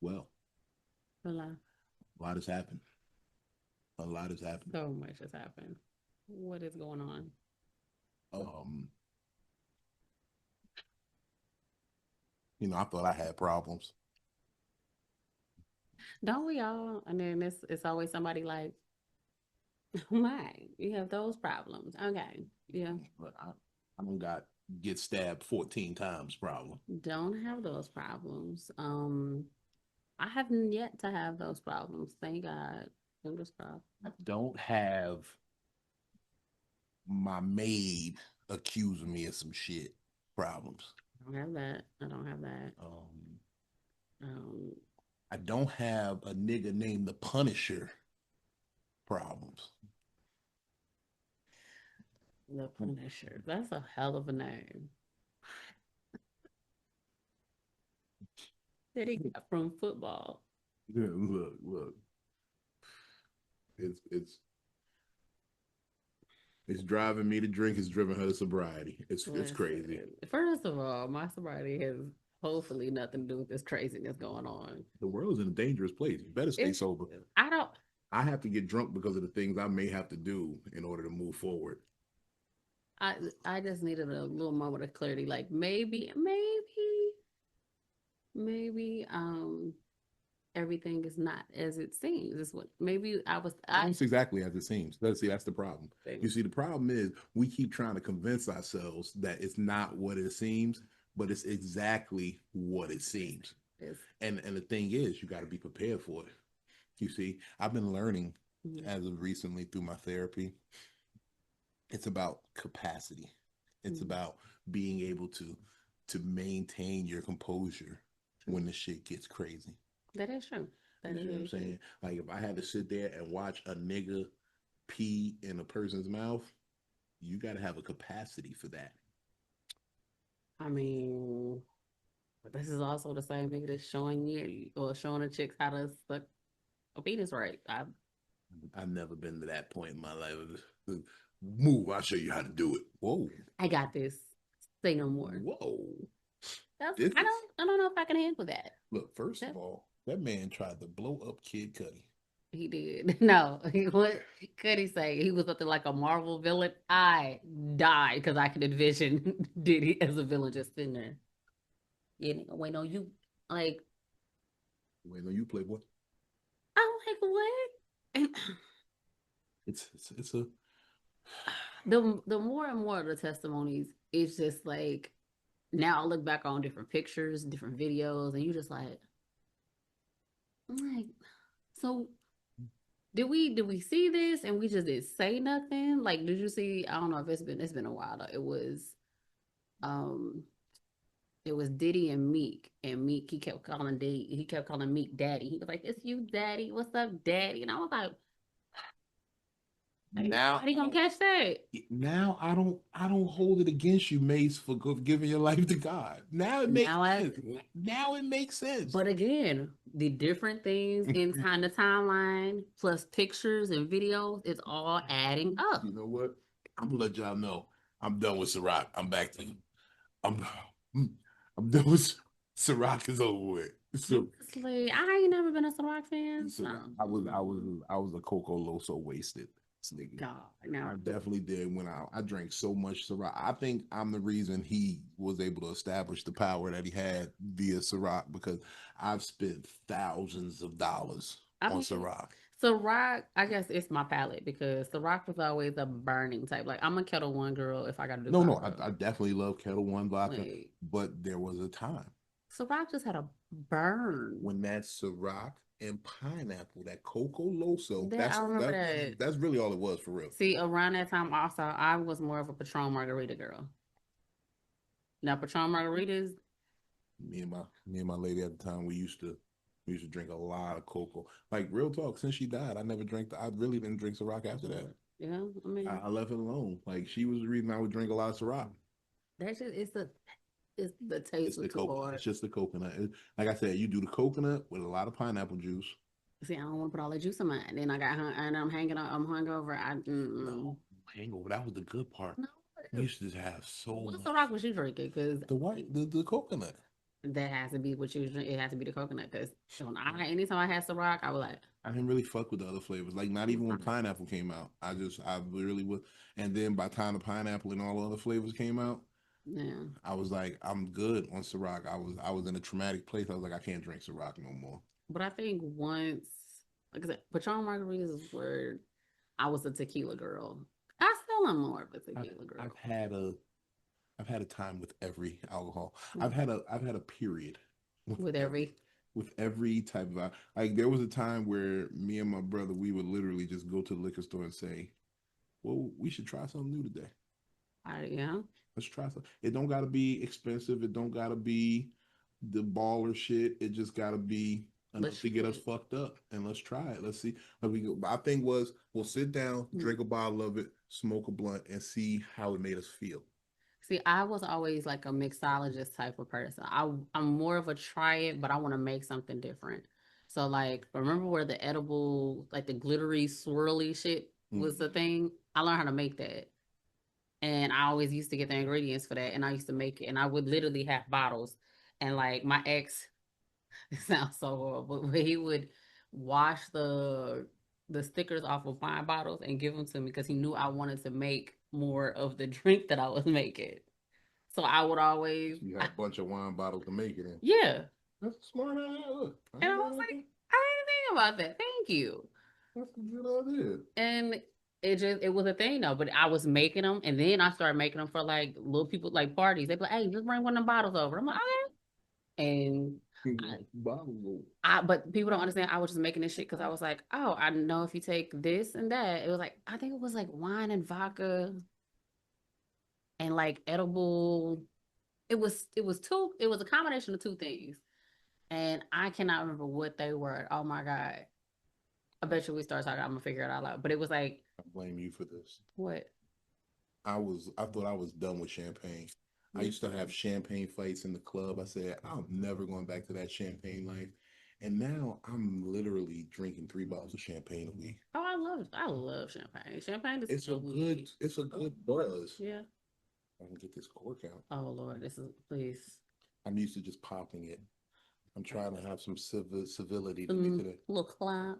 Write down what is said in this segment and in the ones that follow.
well. Hello. A lot has happened. A lot has happened. So much has happened. What is going on? Um, I thought I had problems. Don't we all? And then it's always somebody like, my, you have those problems. Okay. Yeah. But I don't got get stabbed 14 times problem. Don't have those problems. I haven't yet to have those problems. Thank God. Fingers crossed. I don't have my maid accusing me of some shit problems. I don't have that. I don't have that. Um, Um, I don't have a nigga named the Punisher problems. the Punisher. That's a hell of a name. That he got from football. Yeah, look. It's it's it's driving me to drink. It's driven her to sobriety. It's crazy. Listen, first of all, my sobriety has hopefully nothing to do with this craziness going on. The world's in a dangerous place. You better stay It's sober. I don't I have to get drunk because of the things I may have to do in order to move forward. I I just needed a little moment of clarity. Like maybe everything is not as it seems. Is what maybe I was I Almost exactly as it seems. That's the problem. You think see, the problem is we keep trying to convince ourselves that it's not what it seems, but it's exactly what it seems. is And the thing is, you got to be prepared for it. You see, I've been learning as of recently through my therapy. It's about capacity. It's mm, about being able to maintain your composure true. when the shit gets crazy. That is true. You That is see what I'm very true. saying? Like if I had to sit there and watch a nigga pee in a person's mouth, you got to have a capacity for that. I mean, but this is also the same thing that's showing you or showing the chicks how to suck a penis right. I've never been to that point in my life. Move, I'll show you how to do it. Whoa, I got this. Say no more. whoa. That's This is I don't know if I can handle that. look. First of That all, that man tried to blow up Kid Cudi. he did. No, what could he say? He was something like a Marvel villain. I died because I could envision Diddy as a villain just sitting there. Yeah, nigga, wait, no, you like Wait, no, you playboy. I'm like what? And It's a the more and more of the testimonies, it's just like now I look back on different pictures, different videos, and you just like, I'm like, so did we see this and we just didn't say nothing? Like, did you see? I don't know if it's been a while though. Um it was Diddy and Meek he kept calling Meek daddy. He was like, "It's you, daddy. What's up, daddy?" And I was like, now. how you gonna catch that? Now I don't hold it against you, Mace, for giving your life to God. Now it makes Now I sense. Now it makes sense. But again, the different things in kind of timeline plus pictures and videos, it's all adding up. You know what? I'm gonna let y'all know. I'm done with Ciroc. I'm back to I'm I'm done with Ciroc is over with. So, Honestly, I ain't never been a Ciroc fan. so No. I was a Coco Loso wasted. Nigga. God, I no. definitely did when I drank so much Ciroc. I think I'm the reason he was able to establish the power that he had via Ciroc because I've spent thousands of dollars I on mean, Ciroc. Ciroc, I guess it's my palate because Ciroc was always a burning type. Like, I'm a Kettle One girl if I gotta do No, no, vodka. I definitely love Kettle One vodka, Like, but there was a time Ciroc just had a burn. when that Ciroc and pineapple, that Coco Loso, That I remember that. that's really all it was for real. See, around that time also, I was more of a Patron Margarita girl. Now, Patron Margaritas, Me and my lady at the time, we used to drink a lot of cocoa. Like real talk, since she died, I never drank. I really didn't drink Ciroc after that. yeah, I mean, I left it alone. Like she was the reason I would drink a lot of Ciroc. that's just it's the taste It's was the too coconut. hard. It's just the coconut. Like I said, you do the coconut with a lot of pineapple juice. See, I don't want to put all that juice in mine. Then I got and I'm hanging out. I'm hungover. No hangover. That was the good part. No. We used to have so What's the much. rock was you drinking? Because The white, the coconut. that has to be what you drink. It has to be the coconut. Because anytime I had Ciroc, I was like, I didn't really fuck with the other flavors. Like not even when pineapple came out. I really was. And then by the time the pineapple and all the other flavors came out, yeah. I was like, I'm good on Ciroc. I was in a traumatic place. I was like, I can't drink Ciroc no more. But I think once, like I said, Patron margaritas is where I was a tequila girl. I still am more of a I've, tequila girl. I've had a time with every alcohol. Mm. I've had a period with With every every, with every type of like there was a time where me and my brother we would literally just go to the liquor store and say, well, we should try something new today. yeah, Let's try something. It don't gotta be expensive. It don't gotta be the baller shit. It just gotta be enough let's to try get us it. fucked up. And let's try it. Let's see how we go. My thing was we'll sit down, Mm. drink a bottle of it, smoke a blunt, and see how it made us feel. See, I was always like a mixologist type of person. I'm more of a try it, but I want to make something different. So like, remember where the edible, like the glittery swirly shit was Mm. the thing? I learned how to make that. And I always used to get the ingredients for that, and I used to make it, and I would literally have bottles. And like my ex, it sounds so horrible, but he would wash the stickers off of wine bottles and give them to me because he knew I wanted to make more of the drink that I was making. So I would always, You had a bunch of wine bottles to make it in. yeah. That's a smart idea. Look, I And I ain't was mad at like, that. I didn't think about that. Thank you. That's a good idea. And it was a thing though. But I was making them, and then I started making them for like little people, like parties. They'd be like, "Hey, just bring one of them bottles over." I'm like, "Okay." And Bottles. but people don't understand. I was just making this shit because I was like, "Oh, I know if you take this and that." It was like I think it was like wine and vodka and like edible. It was a combination of two things, and I cannot remember what they were. Oh my god! I bet you we start talking. I'm gonna figure it all out. But it was like I blame you for this. what? I thought I was done with champagne. I used to have champagne fights in the club. I said, I'm never going back to that champagne life. And now I'm literally drinking 3 bottles of champagne a week. Oh, I love champagne. Champagne is It's a good buzz. yeah. I can get this cork out. Oh Lord, this is please I'm used to just popping it. I'm trying to have some civility to me some today. little clap.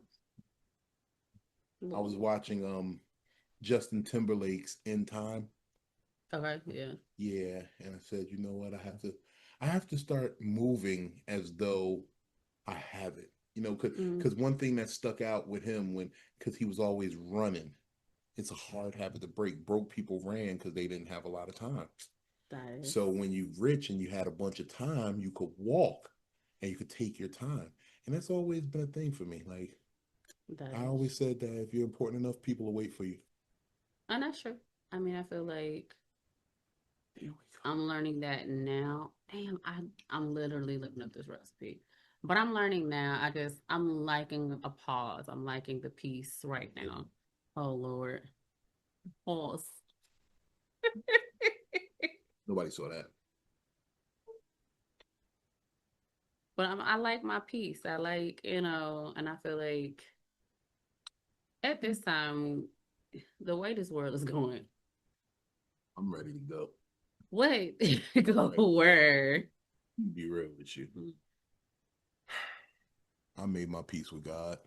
I was Little, watching Justin Timberlake's In Time. okay, yeah. Yeah, and I said, you know what? I have to start moving as though I have it. Mm, Because one thing that stuck out with him because he was always running. It's a hard habit to break. Broke people ran because they didn't have a lot of time. that is So when you rich and you had a bunch of time, you could walk and you could take your time. And that's always been a thing for me. Like that I is, always said that if you're important enough, people will wait for you. and that's true. I mean, I feel like There we go. I'm learning that now. Damn, I'm literally looking up this recipe. But I'm learning now. I'm liking a pause. I'm liking the peace right now. Oh Lord. Pause. Nobody saw that. But I like my peace. I like, and I feel like at this time, the way this world is going, I'm ready to go. what I'm go ready. where? Be real with you. I made my peace with God.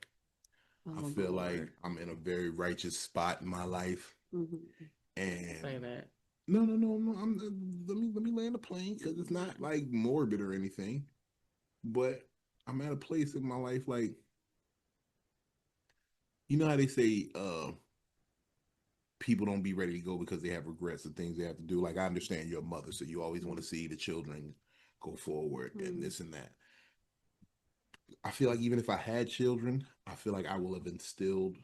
I Oh feel like Lord. I'm in a very righteous spot in my life. Mm-hmm. Say And that. no, no, no, no. Let me land the plane because it's not like morbid or anything. But I'm at a place in my life like you know how they say people don't be ready to go because they have regrets of things they have to do. Like I understand you're a mother, so you always want to see the children go forward and Mm-hmm. this and that. I feel like even if I had children, I feel like I will have instilled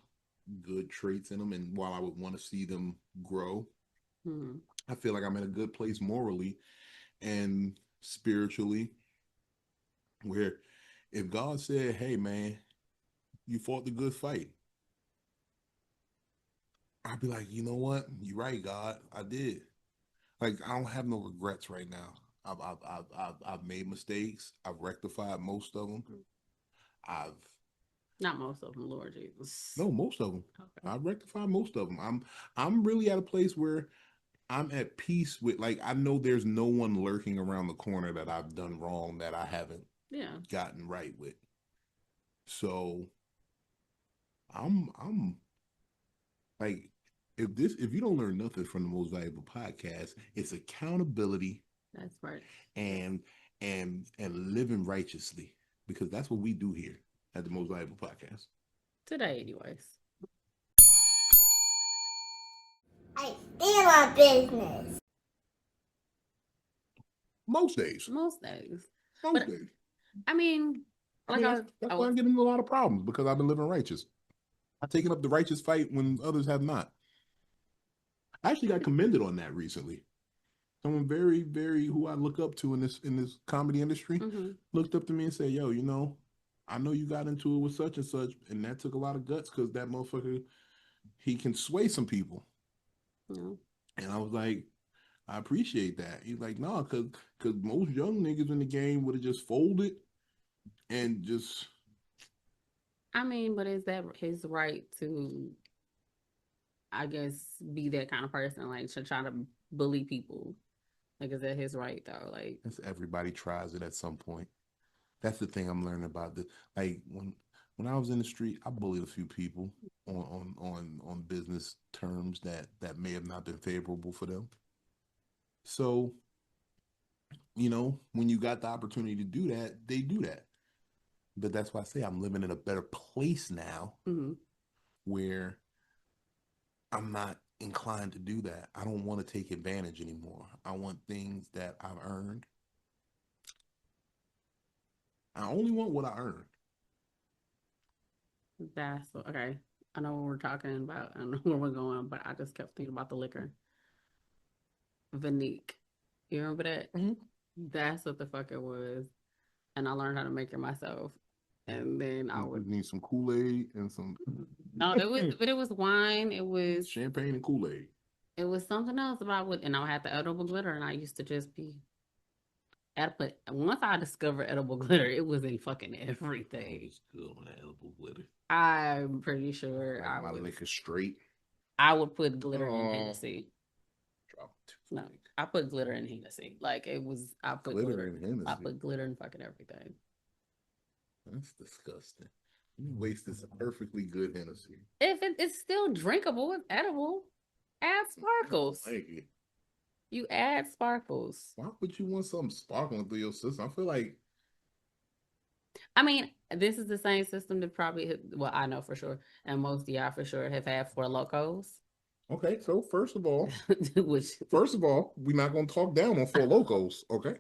good traits in them. And while I would want to see them grow, Mm-hmm. I feel like I'm in a good place morally and spiritually where if God said, hey, man, you fought the good fight, I'd be like, you know what? You're right, God. I did. Like, I don't have no regrets right now. I've made mistakes. I've rectified most of them. I've Not most of them, Lord Jesus. no most of them. Okay. I've rectified most of them. I'm really at a place where I'm at peace with, like, I know there's no one lurking around the corner that I've done wrong that I haven't gotten right with. So I'm like, if you don't learn nothing from the Most Valuable Podcast, it's accountability. That's right. And living righteously, because that's what we do here at the Most Valuable Podcast. Today, anyways. I stand on business. Most days. Most days. Most days. I mean, like that's why I'm getting in a lot of problems, because I've been living righteous. I've taken up the righteous fight when others have not. I actually got commended on that recently. Someone very, very who I look up to in this comedy industry looked up to me and said, "Yo, you know, I know you got into it with such and such, and that took a lot of guts, because that motherfucker, he can sway some people." Yeah. And I was like, I appreciate that. He's like, no, because most young niggas in the game would have just folded and just. I mean, but is that his right to, I guess, be that kind of person, like to try to bully people? Like, is that his right though? Like, everybody tries it at some point. That's the thing I'm learning about this. Like when I was in the street, I bullied a few people on business terms that may have not been favorable for them. So, you know, when you got the opportunity to do that, they do that. But that's why I say I'm living in a better place now, where I'm not inclined to do that. I don't want to take advantage anymore. I want things that I've earned. I only want what I earned. That's okay. I know what we're talking about. I know where we're going, but I just kept thinking about the liquor. Vinique. You remember that? That's what the fuck it was. And I learned how to make it myself. And then I would need some Kool-Aid and some. No, it was wine. It was champagne and Kool-Aid. It was something else about what, and I had the edible glitter, and I used to just be. But once I discovered edible glitter, it was in fucking everything. It's good on that edible glitter. I'm pretty sure like my liquor straight. I would put glitter in Hennessy. No, I put glitter in Hennessy. Like it was, I put glitter in Hennessy. I put glitter in fucking everything. That's disgusting. You wasted some perfectly good Hennessy. If it's still drinkable, it's edible. Add sparkles. Thank you. You add sparkles. Why would you want something sparkling through your system? I feel like. I mean, this is the same system that probably, well, I know for sure, and most of y'all for sure have had Four Locos. Okay, so first of all, we're not going to talk down on Four Locos. Okay.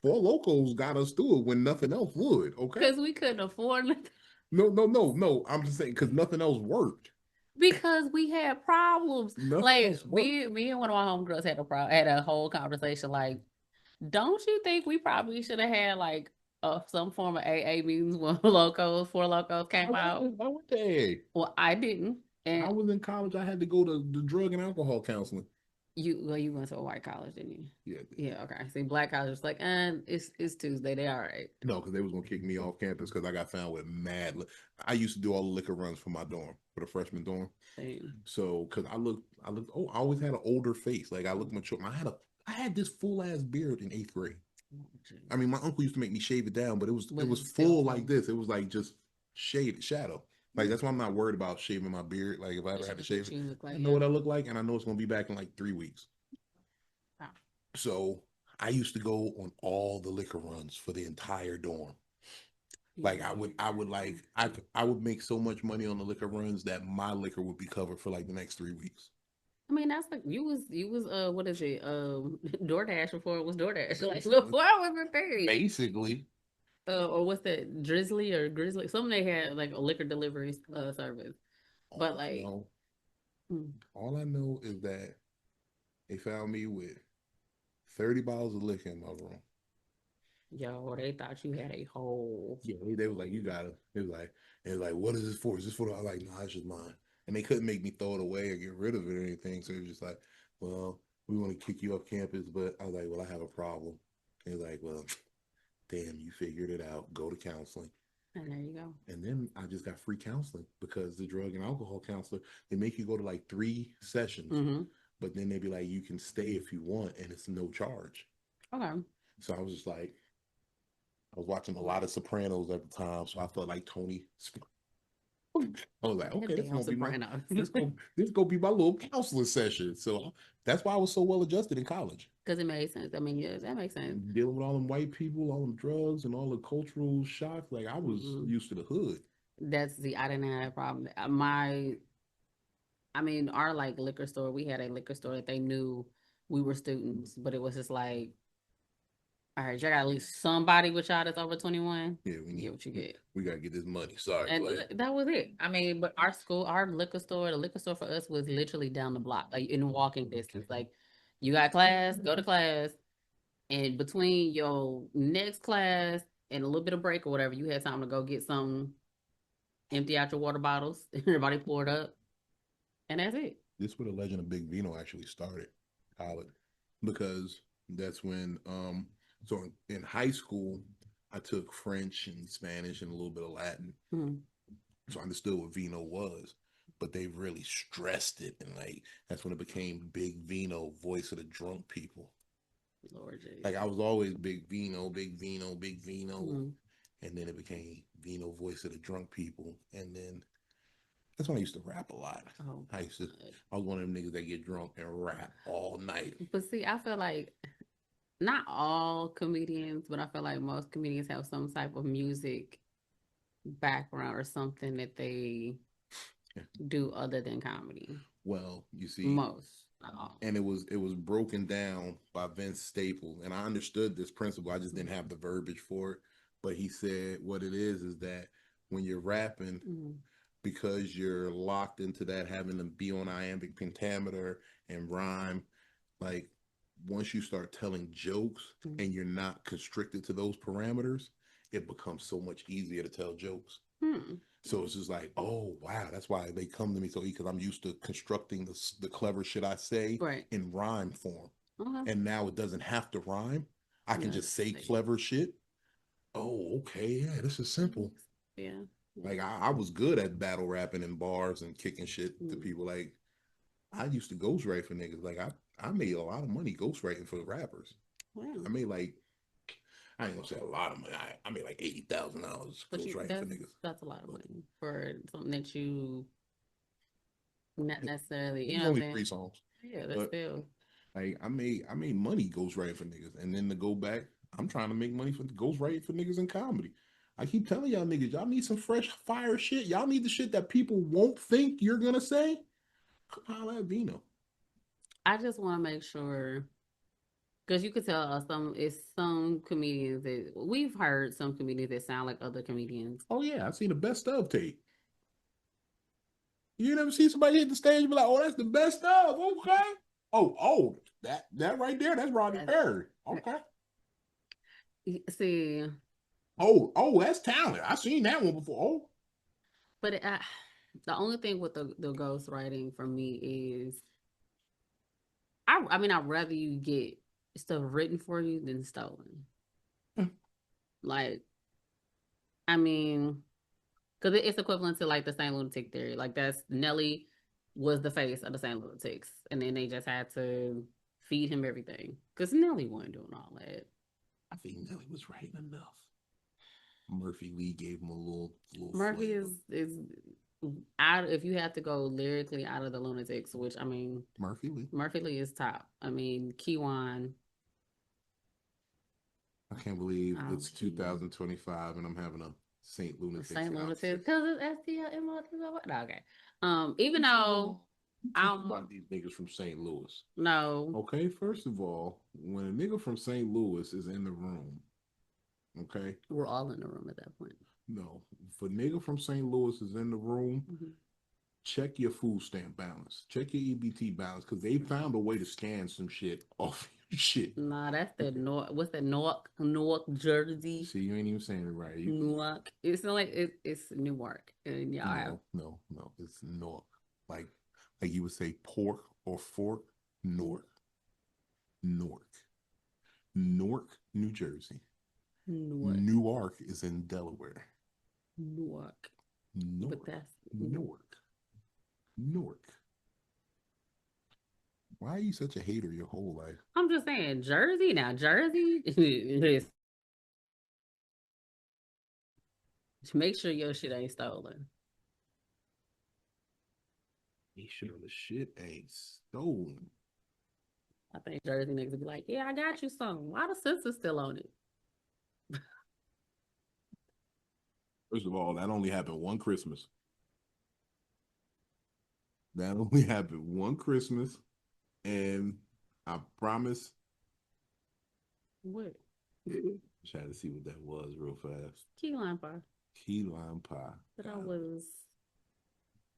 Four Locos got us through it when nothing else would. Okay. Because we couldn't afford it. No. I'm just saying because nothing else worked. Because we had problems. Like me and one of my homegirls had a whole conversation. Like, don't you think we probably should have had like some form of AA meetings when Four Locos came out? I went to AA. Well, I didn't. And I was in college. I had to go to the drug and alcohol counseling. You went to a white college, didn't you? Yeah. Yeah. Okay. See, black college was like, it's Tuesday. They all right. No, because they was gonna kick me off campus because I got found with mad. I used to do all the liquor runs for my dorm, for the freshman dorm. Same. So, because I looked. Oh, I always had an older face. Like I looked mature. I had this full ass beard in 8th grade. I mean, my uncle used to make me shave it down, but it was full like this. It was like just shadow. Like that's why I'm not worried about shaving my beard. Like if I ever had to shave it, I know what I look like, and I know it's gonna be back in like 3 weeks. Wow. So I used to go on all the liquor runs for the entire dorm. Like I would make so much money on the liquor runs that my liquor would be covered for like the next 3 weeks. I mean, that's like you was what is it? DoorDash before it was DoorDash. Like before I was a thing. Basically. Or what's that? Drizzly or Grizzly? Something they had like a liquor delivery service. But like all I know is that they found me with 30 bottles of liquor in my room. Yo, they thought you had a whole. Yeah, they were like, you gotta. It was like, what is this for? Is this for? I was like, no, it's just mine. And they couldn't make me throw it away or get rid of it or anything. So it was just like, well, we want to kick you off campus, but I was like, well, I have a problem. And he's like, well, damn, you figured it out. Go to counseling. And there you go. And then I just got free counseling because the drug and alcohol counselor, they make you go to like 3 sessions but then they'd be like, you can stay if you want, and it's no charge. Okay. So I was just like, I was watching a lot of Sopranos at the time, so I felt like Tony. I was like, okay, this gonna be my little counseling session. So that's why I was so well adjusted in college. Because it made sense. I mean, yeah, that makes sense. Dealing with all them white people, all them drugs, and all the cultural shocks. Like I was used to the hood. I didn't have a problem. Our like liquor store, we had a liquor store that they knew we were students, but it was just like, all right, you got at least somebody with y'all that's over 21. Yeah, we get what you get. We gotta get this money. Sorry, and that was it. I mean, but our liquor store, the liquor store for us was literally down the block, like in walking distance. Like, you got class, go to class, and between your next class and a little bit of break or whatever, you had time to go get something, empty out your water bottles, everybody poured up, and that's it. This is where the legend of Big Vino actually started, college, because that's when so in high school I took French and Spanish and a little bit of Latin, so I understood what Vino was, but they really stressed it, and like that's when it became Big Vino, voice of the drunk people. Lord Jesus. Like I was always Big Vino, Big Vino, Big Vino, and then it became Vino, voice of the drunk people, and then that's when I used to rap a lot. Oh, I was one of them niggas that get drunk and rap all night. But see, I feel like not all comedians, but I feel like most comedians have some type of music background or something that they do other than comedy. Well, you see, most, not all. And it was broken down by Vince Staples, and I understood this principle. I just didn't have the verbiage for it. But he said what it is that when you're rapping, because you're locked into that, having to be on iambic pentameter and rhyme, like once you start telling jokes and you're not constricted to those parameters, it becomes so much easier to tell jokes. So it's just like, oh wow, that's why they come to me so easy, because I'm used to constructing the clever shit I say in rhyme form. And now it doesn't have to rhyme. I can just say clever shit. Oh, okay, yeah, this is simple. Yeah. Like I was good at battle rapping in bars and kicking shit to people. Like I used to ghostwrite for niggas. Like I made a lot of money ghostwriting for rappers. Wow. I made like, I ain't gonna say a lot of money. I made like $80,000 ghostwriting for niggas. That's a lot of money for something that you not necessarily. It was only 3 songs. Yeah, that's still. Like I made money ghostwriting for niggas, and then to go back, I'm trying to make money for ghostwriting for niggas in comedy. I keep telling y'all niggas, y'all need some fresh fire shit. Y'all need the shit that people won't think you're gonna say. Holla at Vino. I just want to make sure, because you could tell some comedians that we've heard some comedians that sound like other comedians. Oh yeah, I've seen the best of tape. You never see somebody hit the stage and be like, "Oh, that's the best of." Okay. Oh, that right there, that's Rodney Perry. Okay. See. Oh, that's talent. I've seen that one before. Oh. But the only thing with the ghost writing for me is, I'd rather you get stuff written for you than stolen. Like, I mean, because it's equivalent to like the Saint Lunatic theory. Like that's Nelly was the face of the Saint Lunatics, and then they just had to feed him everything because Nelly wasn't doing all that. I think Nelly was writing enough. Murphy Lee gave him a little Murphy is out. If you have to go lyrically out of the Lunatics, which I mean, Murphy Lee is top. I mean, Keywan. I can't believe it's 2025 and I'm having a Saint Lunatics. Saint Lunatics because it's STL. Okay. Even though about these niggas from St. Louis. No. Okay, first of all, when a nigga from St. Louis is in the room, okay, we're all in the room at that point. No, if a nigga from St. Louis is in the room, check your food stamp balance, check your EBT balance, because they found a way to scan some shit off your shit. Nah, that's the North. What's that? Newark, Jersey. See, you ain't even saying it right. Newark. It's not like it's Newark. And y'all no, it's Newark. Like you would say pork or fork. Newark, New Jersey. Newark is in Delaware. Newark. But that's Newark. Why are you such a hater your whole life? I'm just saying, Jersey now, Jersey. Listen, make sure your shit ain't stolen. Make sure the shit ain't stolen. I think Jersey niggas would be like, yeah, I got you some. Why the sensor still on it? First of all, that only happened one Christmas. That only happened one Christmas, and I promise. What? Try to see what that was real fast. Key lime pie. Key lime pie. But I was,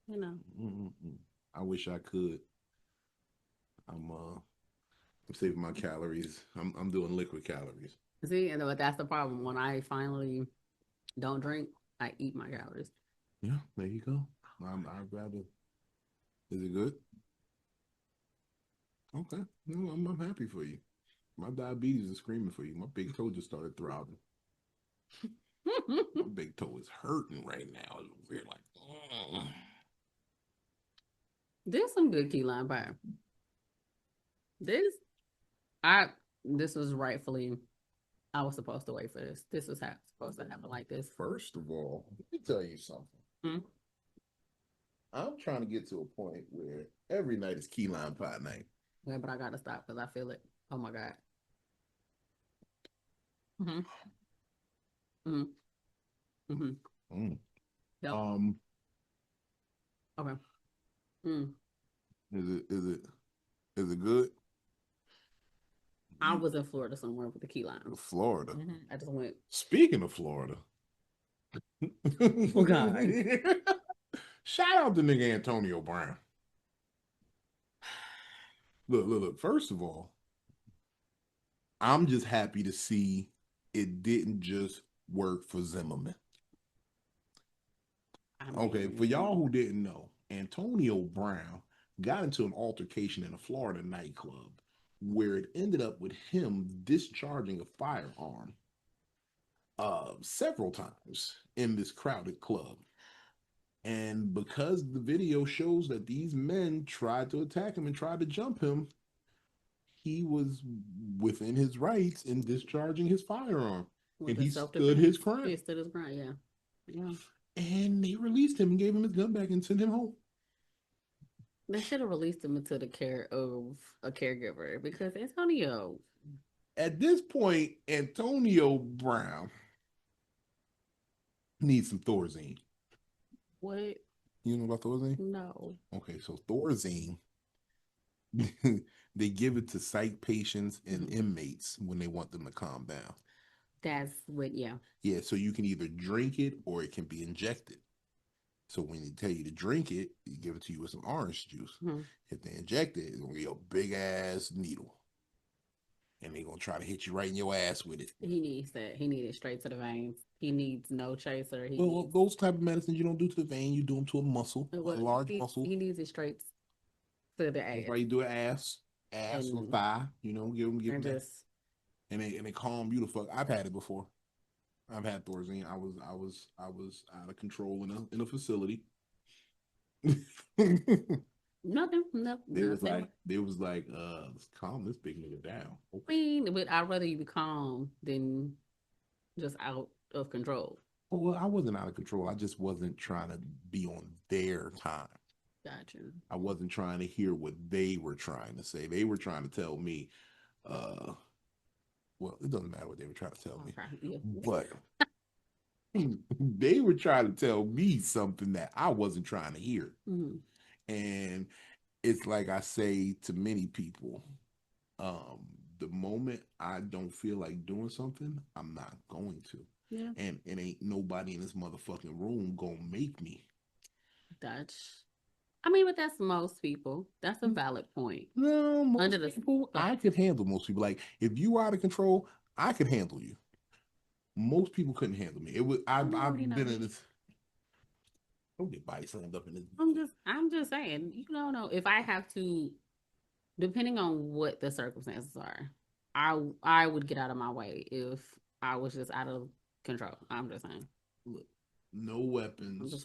you know. Mm-mm-mm. I wish I could. I'm saving my calories. I'm doing liquid calories. See, and that's the problem. When I finally don't drink, I eat my calories. Yeah, there you go. I'd rather. Is it good? Okay. No, I'm happy for you. My diabetes is screaming for you. My big toe just started throbbing. My big toe is hurting right now. We're like, There's some good key lime pie. This was rightfully, I was supposed to wait for this. This was supposed to happen like this. First of all, let me tell you something. Hmm? I'm trying to get to a point where every night is key lime pie night. Yeah, but I gotta stop because I feel it. Oh my God. Mm-hmm. Mm-hmm. Mm-hmm. Mm. Yep. Okay. Mm. Is it good? I was in Florida somewhere with the key lime. Florida. Mm-hmm. I just went. Speaking of Florida. Oh God. Shout out to nigga Antonio Brown. Look. First of all, I'm just happy to see it didn't just work for Zimmerman. Okay, for y'all who didn't know, Antonio Brown got into an altercation in a Florida nightclub where it ended up with him discharging a firearm several times in this crowded club. And because the video shows that these men tried to attack him and tried to jump him, he was within his rights in discharging his firearm. And he stood his ground. He stood his ground, yeah. Yeah. And they released him and gave him his gun back and sent him home. They should have released him into the care of a caregiver because Antonio. At this point, Antonio Brown needs some Thorazine. What? You know about Thorazine? No. Okay, so Thorazine, they give it to psych patients and inmates when they want them to calm down. That's what, yeah. Yeah, so you can either drink it or it can be injected. So when they tell you to drink it, you give it to you with some orange juice. Mm-hmm. If they inject it, it's gonna be a big ass needle. And they're gonna try to hit you right in your ass with it. He needs that. He needs it straight to the veins. He needs no chaser. Those type of medicines you don't do to the vein, you do them to a muscle, a large muscle. He needs it straight to the ass. That's why you do an ass or thigh. You know, give them that. And they calm you the fuck. I've had it before. I've had Thorazine. I was out of control in a facility. Nothing. They was like, let's calm this big nigga down. Okay. I mean, but I'd rather you be calm than just out of control. Well, I wasn't out of control. I just wasn't trying to be on their time. Gotcha. I wasn't trying to hear what they were trying to say. They were trying to tell me, well, it doesn't matter what they were trying to tell me, but they were trying to tell me something that I wasn't trying to hear. Mm-hmm. And it's like I say to many people, the moment I don't feel like doing something, I'm not going to. Yeah. And it ain't nobody in this motherfucking room gonna make me. But that's most people. That's a valid point. No, most people, I could handle most people. Like, if you are out of control, I could handle you. Most people couldn't handle me. I've been in this. Don't get body slammed up in this. I'm just saying, you don't know if I have to, depending on what the circumstances are, I would get out of my way if I was just out of control. I'm just saying. Look, no weapons,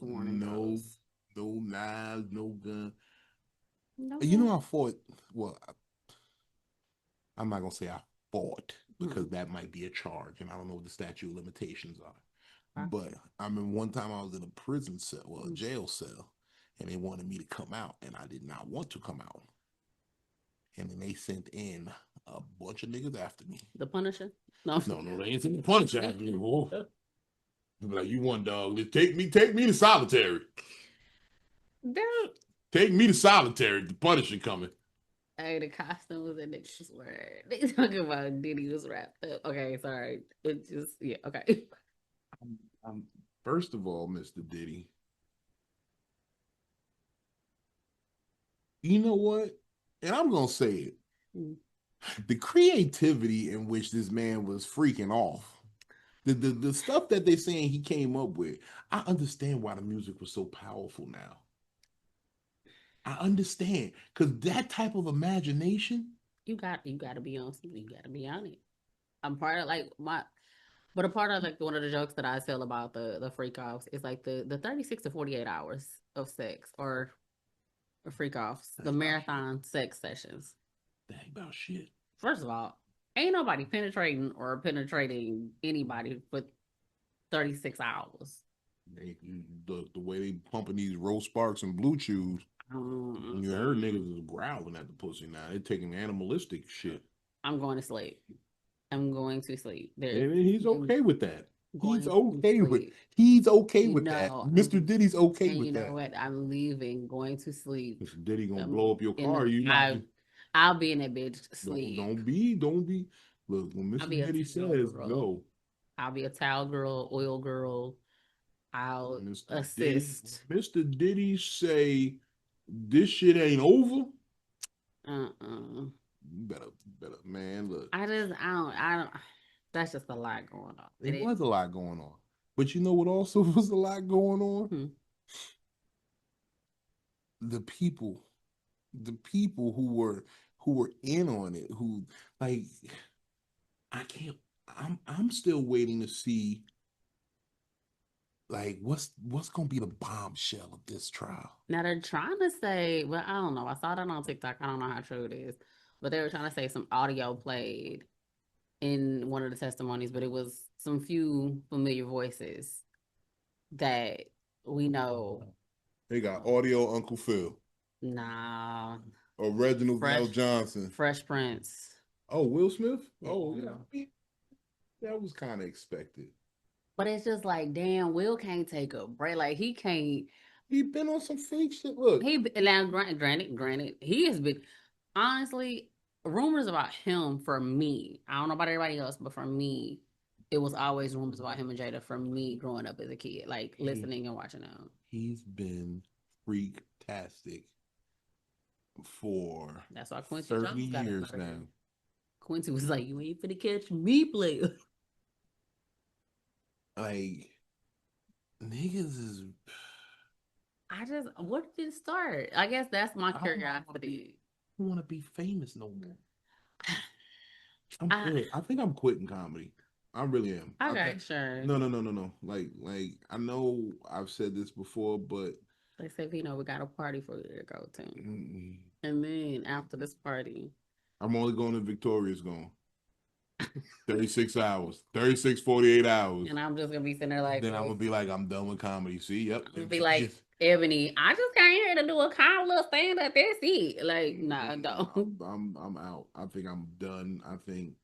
no knives, no gun. No. You know, I fought. Well, I'm not gonna say I fought because that might be a charge, and I don't know what the statute of limitations are. But I remember one time I was in a prison cell, well, a jail cell, and they wanted me to come out, and I did not want to come out. And then they sent in a bunch of niggas after me. The Punisher? No, No, they ain't sent the Punisher after me, boy. They be like, you one dog, take me to solitary. Take me to solitary. The Punisher coming. Hey, the costumes and niggas were. They talking about Diddy was wrapped up. Okay, sorry. It just, yeah, okay. First of all, Mr. Diddy, you know what? And I'm gonna say it. The creativity in which this man was freaking off. The stuff that they're saying he came up with, I understand why the music was so powerful now. I understand. Because that type of imagination. You got to be on something. You got to be on it. I'm part of like but a part of like one of the jokes that I tell about the freak offs is like the 36 to 48 hours of sex or freak offs, the marathon sex sessions. That ain't about shit. First of all, ain't nobody penetrating anybody for 36 hours. The way they pumping these Rose Sparks and Blue Chews, you heard niggas is growling at the pussy now. They're taking animalistic shit. I'm going to sleep. He's okay with that. He's okay with that. Mr. Diddy's okay with that. You know what? I'm leaving, going to sleep. Mr. Diddy gonna blow up your car. I'll be in that bitch sleep. Don't be. Look, when Mr. Diddy says go, I'll be a towel girl, oil girl. I'll assist. Mr. Diddy say this shit ain't over. You better, man. Look, I don't. That's just a lot going on. It was a lot going on, but you know what? Also, was a lot going on. The people who were in on it, who like, I'm still waiting to see. Like, what's gonna be the bombshell of this trial? Now they're trying to say, well, I don't know. I saw that on TikTok. I don't know how true it is, but they were trying to say some audio played in one of the testimonies, but it was some few familiar voices that we know. They got audio Uncle Phil. Nah. Or Reginald Val Johnson. Fresh Prince. Oh, Will Smith? Oh, yeah. That was kind of expected. But it's just like, damn, Will can't take a break. Like, he can't. He been on some freak shit. Look. Now, granted, he has been, honestly, rumors about him for me, I don't know about everybody else, but for me, it was always rumors about him and Jada for me growing up as a kid, like listening and watching them. He's been freak-tastic for that's why Quincy 30 years now. Quincy was like, you ain't finna catch me, player. Like, niggas is. Where did it start? I guess that's my curiosity. I don't want to be famous no more. I think I'm quitting comedy. I really am. Okay, sure. No. Like, I know I've said this before, but they said, Vino, we got a party for you to go to. And then after this party, I'm only going to Victoria's going. 36 hours, 36, 48 hours. And I'm just going to be sitting there like. Then I'm going to be like, I'm done with comedy. See, yep. I'm going to be like, Ebony, I just came here to do a calm little stand up. That's it. Like, nah, don't. I'm out. I think I'm done. I think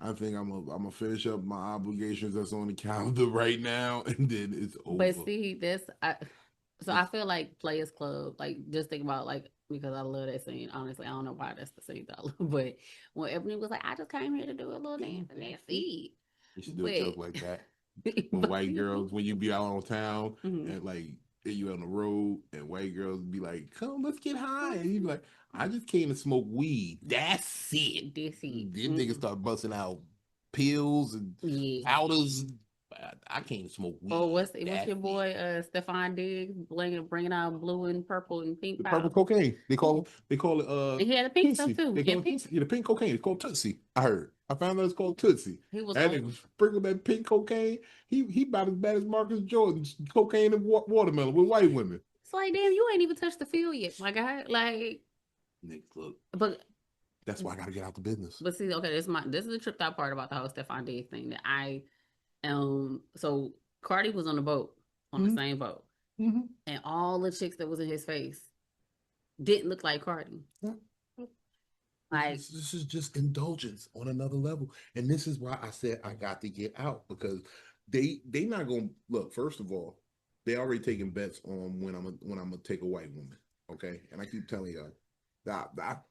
I'm gonna finish up my obligations that's on the calendar right now, and then it's over. But see, so I feel like Players Club, like, just think about, like, because I love that scene. Honestly, I don't know why that's the scene that I love, but when Ebony was like, I just came here to do a little dance, and that's it. You should do a joke like that. When white girls, when you be out on town, and like you on the road, and white girls be like, "Come, let's get high," and you be like, "I just came to smoke weed." That's it. Then niggas start busting out pills and powders. I can't smoke weed. Oh, what's your boy Stefan Diggs bringing out blue and purple and pink? Purple cocaine. They call it. He had a pink stuff too. The pink cocaine. It's called Tootsie. I heard. I found out it's called Tootsie. That nigga sprinkled that pink cocaine. He about as bad as Marcus Jordan's cocaine and watermelon with white women. It's like, damn, you ain't even touched the field yet, my guy. Like, Nick, look, But that's why I gotta get out the business. But see, okay, this is the tripped out part about the whole Stefan Diggs thing that I so Cardi was on the boat, on the same boat. And all the chicks that was in his face didn't look like Cardi. Like This is just indulgence on another level. And this is why I said I got to get out, because they not gonna look, first of all, they already taking bets on when I'm gonna take a white woman. Okay. And I keep telling y'all that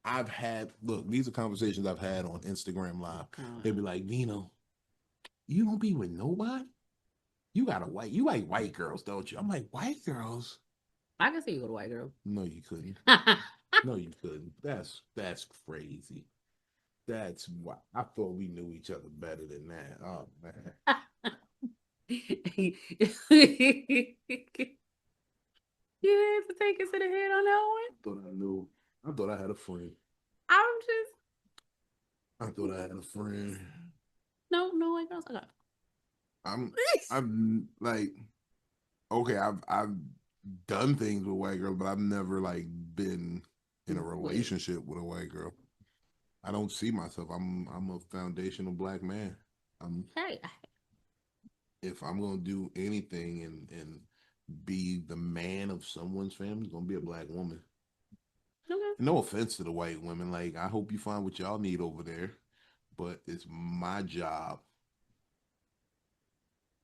I've had, look, these are conversations I've had on Instagram Live. They'd be like, Vino, you don't be with nobody? You like white girls, don't you? I'm like, white girls? I can see you with a white girl. No, you couldn't. No, you couldn't. That's crazy. That's why I thought we knew each other better than that. Oh man. You have to take it to the head on that one. I thought I had a friend. I thought I had a friend. No white girls. I got. I'm like, okay, I've done things with white girls, but I've never like been in a relationship with a white girl. I don't see myself. I'm a foundational black man. If I'm gonna do anything and be the man of someone's family, it's gonna be a black woman. Okay. No offense to the white women. Like, I hope you find what y'all need over there, but it's my job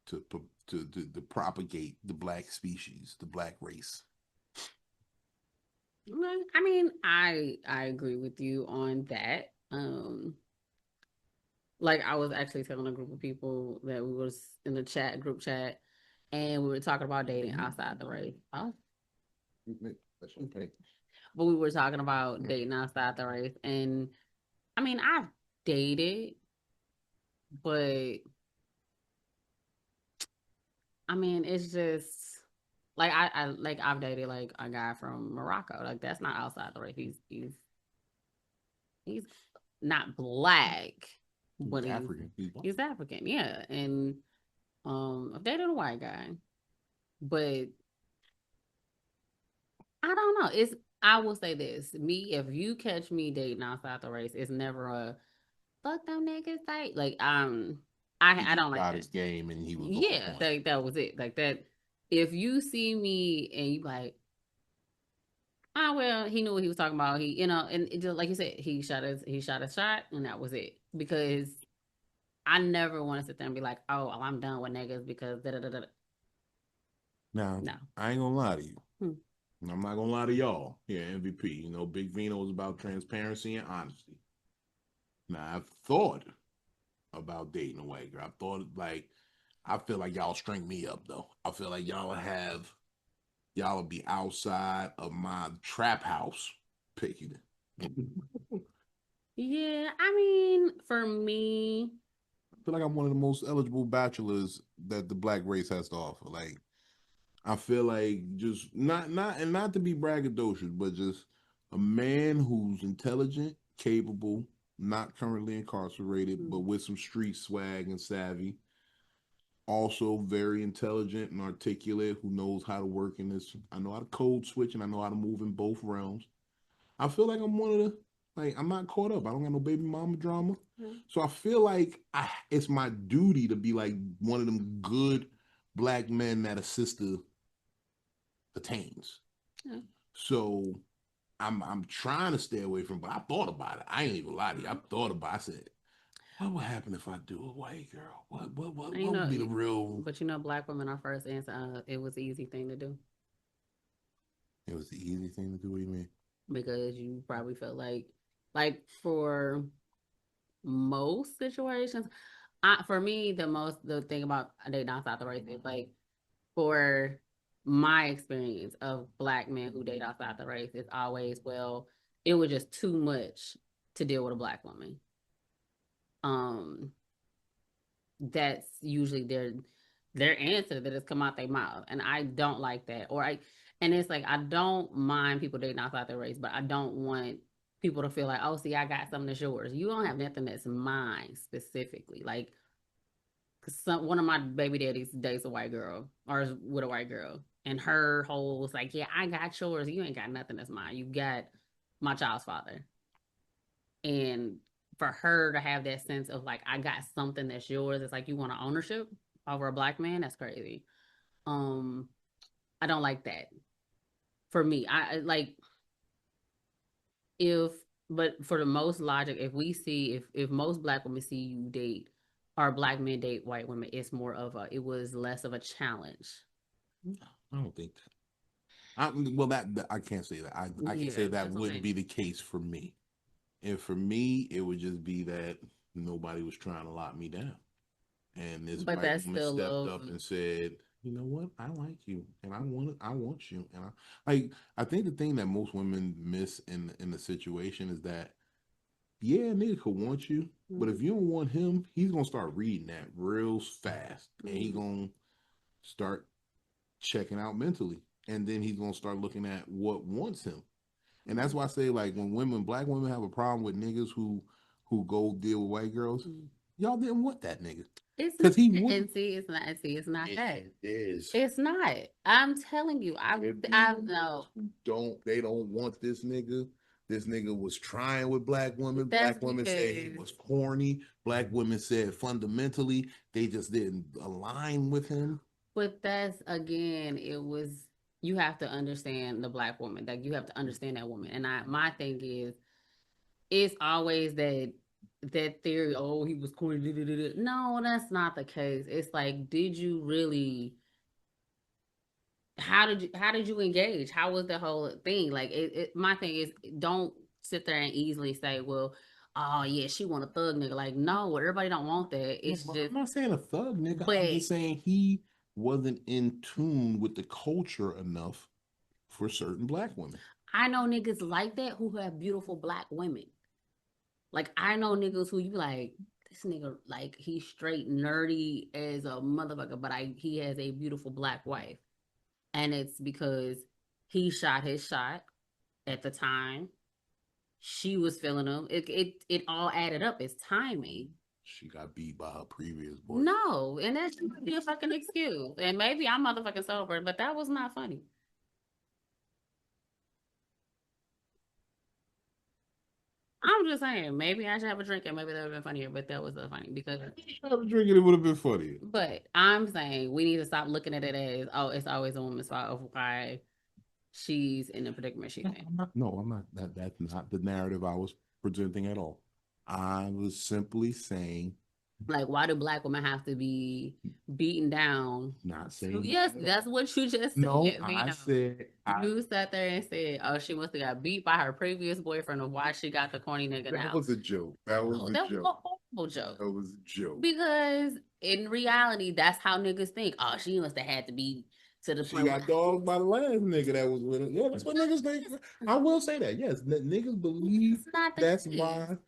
to propagate the black species, the black race. I mean, I agree with you on that. Like I was actually telling a group of people that we was in the group chat, and we were talking about dating outside the race. Oh. But we were talking about dating outside the race, and I mean, I've dated, but I mean, it's just like I've dated like a guy from Morocco. Like that's not outside the race. He's not black, but he's African. He's African, yeah. And I've dated a white guy, but I don't know. I will say this: me, if you catch me dating outside the race, it's never a fuck them niggas like I don't like that. His game and he was that was it. Like that. If you see me and you like, oh well, he knew what he was talking about. He, and it just like you said, he shot a shot, and that was it. Because I never want to sit there and be like, oh, well, I'm done with niggas because da da da da. No, I ain't gonna lie to you. I'm not gonna lie to y'all. Yeah, MVP. Big Vino is about transparency and honesty. Now, I've thought about dating a white girl. I feel like y'all string me up though. I feel like y'all will be outside of my trap house picking it. Yeah, I mean, for me, I feel like I'm one of the most eligible bachelors that the black race has to offer. Like, I feel like just not to be braggadocious, but just a man who's intelligent, capable, not currently incarcerated, but with some street swag and savvy. Also very intelligent and articulate, who knows how to work in this. I know how to code switch and I know how to move in both realms. I feel like I'm one of the, I'm not caught up. I don't got no baby mama drama. So I feel like it's my duty to be like one of them good black men that a sister attains. So I'm trying to stay away from, but I thought about it. I ain't even lie to you. I thought about it. I said, what would happen if I do a white girl? What would be the real? But black women are first answer. It was the easy thing to do. It was the easy thing to do. What do you mean? Because you probably felt like for most situations, for me, the thing about dating outside the race is like, for my experience of black men who date outside the race, it's always, well, it was just too much to deal with a black woman. That's usually their answer that has come out their mouth, and I don't like that. And it's like, I don't mind people dating outside their race, but I don't want people to feel like, oh, see, I got something that's yours. You don't have nothing that's mine specifically. Like, one of my baby daddies dates a white girl, or is with a white girl, and her whole was like, yeah, I got yours. You ain't got nothing that's mine. You got my child's father. And for her to have that sense of like, I got something that's yours, it's like you want ownership over a black man, that's crazy. I don't like that. For me, I like if, but for the most logic, if we see, if most black women see you date or black men date white women, it's more of a, it was less of a challenge. I don't think that. Well, that I can't say that. I can say that wouldn't be the case for me. And for me, it would just be that nobody was trying to lock me down. And this But white that's woman still stepped love. up and said, "You know what? I like you, and I want you." And I think the thing that most women miss in the situation is that, yeah, nigga could want you, but if you don't want him, he's gonna start reading that real fast, and he gonna start checking out mentally, and then he's gonna start looking at what wants him. And that's why I say, like, when black women have a problem with niggas who go deal with white girls, y'all didn't want that nigga. It's Because he not, would. and see, it's not, it's not that. It is. It's not. I'm telling you, I know. They don't want this nigga. This nigga was trying with black women. That's Black women said he was corny. Black women said fundamentally they just didn't align with him. But that's, again, it was, you have to understand the black woman. Like, you have to understand that woman. And my thing is, it's always that theory, oh, he was corny. No, that's not the case. It's like, did you really, how did you engage? How was the whole thing? Like, my thing is, don't sit there and easily say, well, oh yeah, she want a thug nigga. Like, no, everybody don't want that. It's just, I'm not saying a thug nigga. but I'm just saying he wasn't in tune with the culture enough for certain black women. I know niggas like that who have beautiful black women. Like, I know niggas who you be like, this nigga, like, he's straight nerdy as a motherfucker, but he has a beautiful black wife. And it's because he shot his shot at the time. She was feeling him. It all added up. It's timing. She got beat by her previous boyfriend. No, and that's a fucking excuse. And maybe I'm motherfucking sober, but that was not funny. I'm just saying, maybe I should have a drink and maybe that would have been funnier, but that was funny because Have a drink and it would have been funnier. But I'm saying we need to stop looking at it as, oh, it's always a woman's fault of why she's in the predicament she's in. I'm not. That's not the narrative I was presenting at all. I was simply saying, like, why do black women have to be beaten down? Not saying. Yes, that's what you just said. No, Vino. I said. You sat there and said, "Oh, she must have got beat by her previous boyfriend, of why she got the corny nigga now." That was a joke. That was a that joke. was a horrible joke. That was a joke. Because in reality, that's how niggas think. Oh, she must have had to be to the She got dogged by the last nigga that was with her. Yeah, that's what niggas think. I will say that. Yes, niggas believe that's why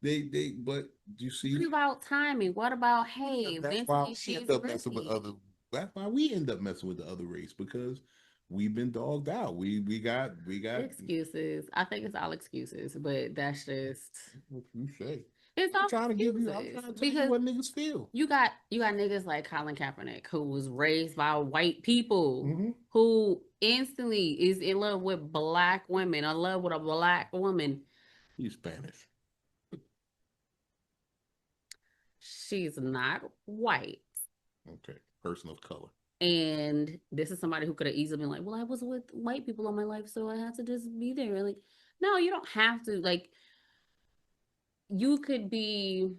they. But you see, what about timing? What about, hey, that's why we end up messing with other. That's why we end up messing with the other race, because we've been dogged out. We got excuses. I think it's all excuses, but that's just what you say. It's I'm trying to give you. I'm trying to tell you what niggas feel. You got niggas like Colin Kaepernick, who was raised by white people, who instantly is in love with black women, in love with a black woman. He's Spanish. She's not white. Okay, person of color. And this is somebody who could have easily been like, well, I was with white people all my life, so I have to just be there. Like, no, you don't have to. Like, you could be,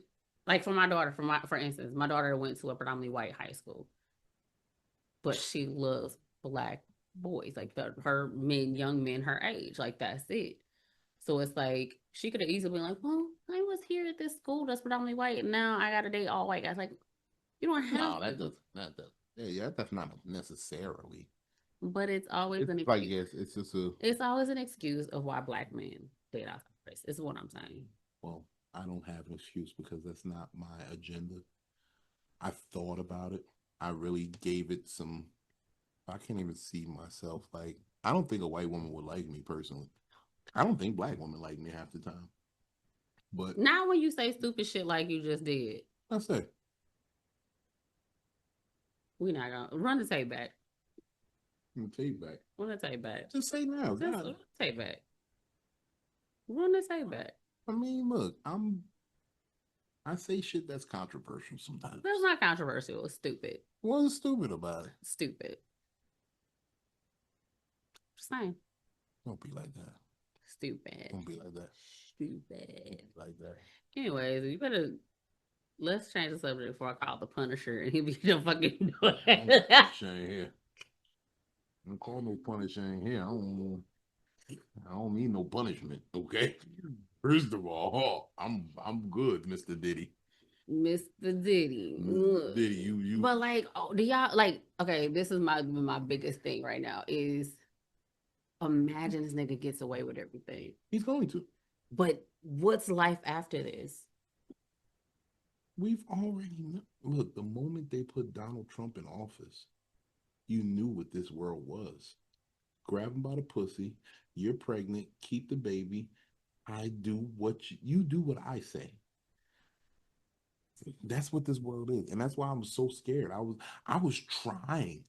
like, for my daughter, for instance, my daughter went to a predominantly white high school, but she loves black boys, like her young men her age, like, that's it. So it's like, she could have easily been like, well, I was here at this school that's predominantly white, and now I got to date all white guys. Like, you don't have no, that does. Yeah, that's not necessarily. But it's always an excuse. Like, yes, it's just it's always an excuse of why black men date outside race. Is what I'm saying. Well, I don't have an excuse because that's not my agenda. I thought about it. I really gave it some. I can't even see myself. Like, I don't think a white woman would like me personally. I don't think black women like me half the time. But now when you say stupid shit like you just did, I say, we're not gonna run the tape back. I'm gonna take back. Run the tape back. Just say now. Just take back. What did they say back? I mean, look, I say shit that's controversial sometimes. That's not controversial. It's stupid. What's stupid about it? Stupid. Just saying. Don't be like that. Stupid. Don't be like that. Stupid. Like that. Anyways, you better let's change the subject before I call the Punisher and he be the fucking Punisher ain't here. Don't call no Punisher ain't here. I don't need no punishment. Okay. First of all, I'm good, Mr. Diddy. Mr. Diddy. Mr. Diddy, you. But like, oh, do y'all like? Okay, this is my biggest thing right now is imagine this nigga gets away with everything. He's going to. But what's life after this? We've already look. The moment they put Donald Trump in office, you knew what this world was. Grab him by the pussy. You're pregnant. Keep the baby. I do what you do what I say. That's what this world is, and that's why I'm so scared. I was trying.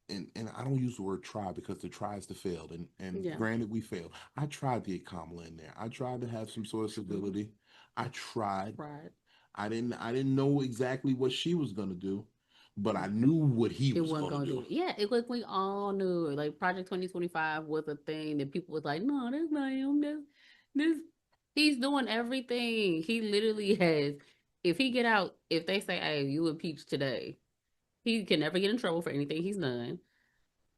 And I don't use the word try because the try is to fail. And Yeah. Granted, we failed. I tried to get Kamala in there. I tried to have some sort of civility. I tried. Right. I didn't know exactly what she was gonna do, but I knew what he was gonna do. Yeah, it was we all knew like Project 2025 was a thing that people was like, no, that's not him. This he's doing everything. He literally has. If he get out, if they say, "Hey, you impeached today," he can never get in trouble for anything he's done,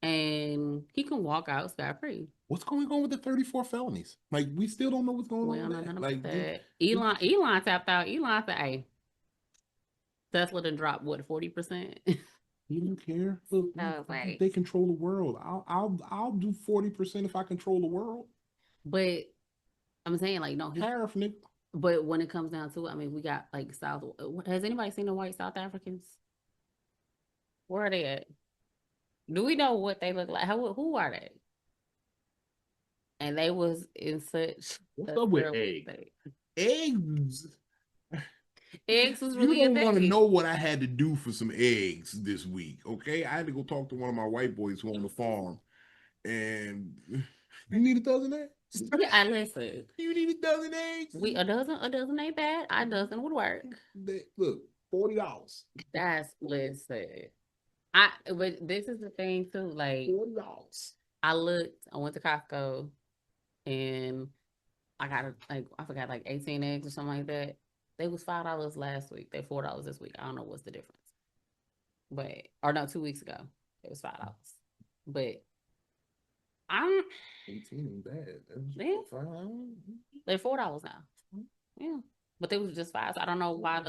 and he can walk out scot free. What's going on with the 34 felonies? Like we still don't know what's going on with that. Like Elon tapped out. Elon said, "Hey, Tesla done dropped what 40%." He don't care. Look, they control the world. I'll do 40% if I control the world. But I'm saying like no tariff, nigga. But when it comes down to it, I mean, we got like South. Has anybody seen the white South Africans? Where are they at? Do we know what they look like? Who are they? And they was in such. What's up with eggs? Eggs. Eggs was really. You don't want to know what I had to do for some eggs this week, okay? I had to go talk to one of my white boys who on the farm, and you need a dozen eggs. Yeah, I listen. You need a dozen eggs. A dozen ain't bad. A dozen would work. Look, $40. That's listen. But this is the thing too. Like $40. I went to Costco, and I got I forgot like 18 eggs or something like that. They was $5 last week. They're $4 this week. I don't know what's the difference. Or no, 2 weeks ago it was $5. But 18 ain't bad. They're $4 now. Yeah, but they was just $5. So I don't know why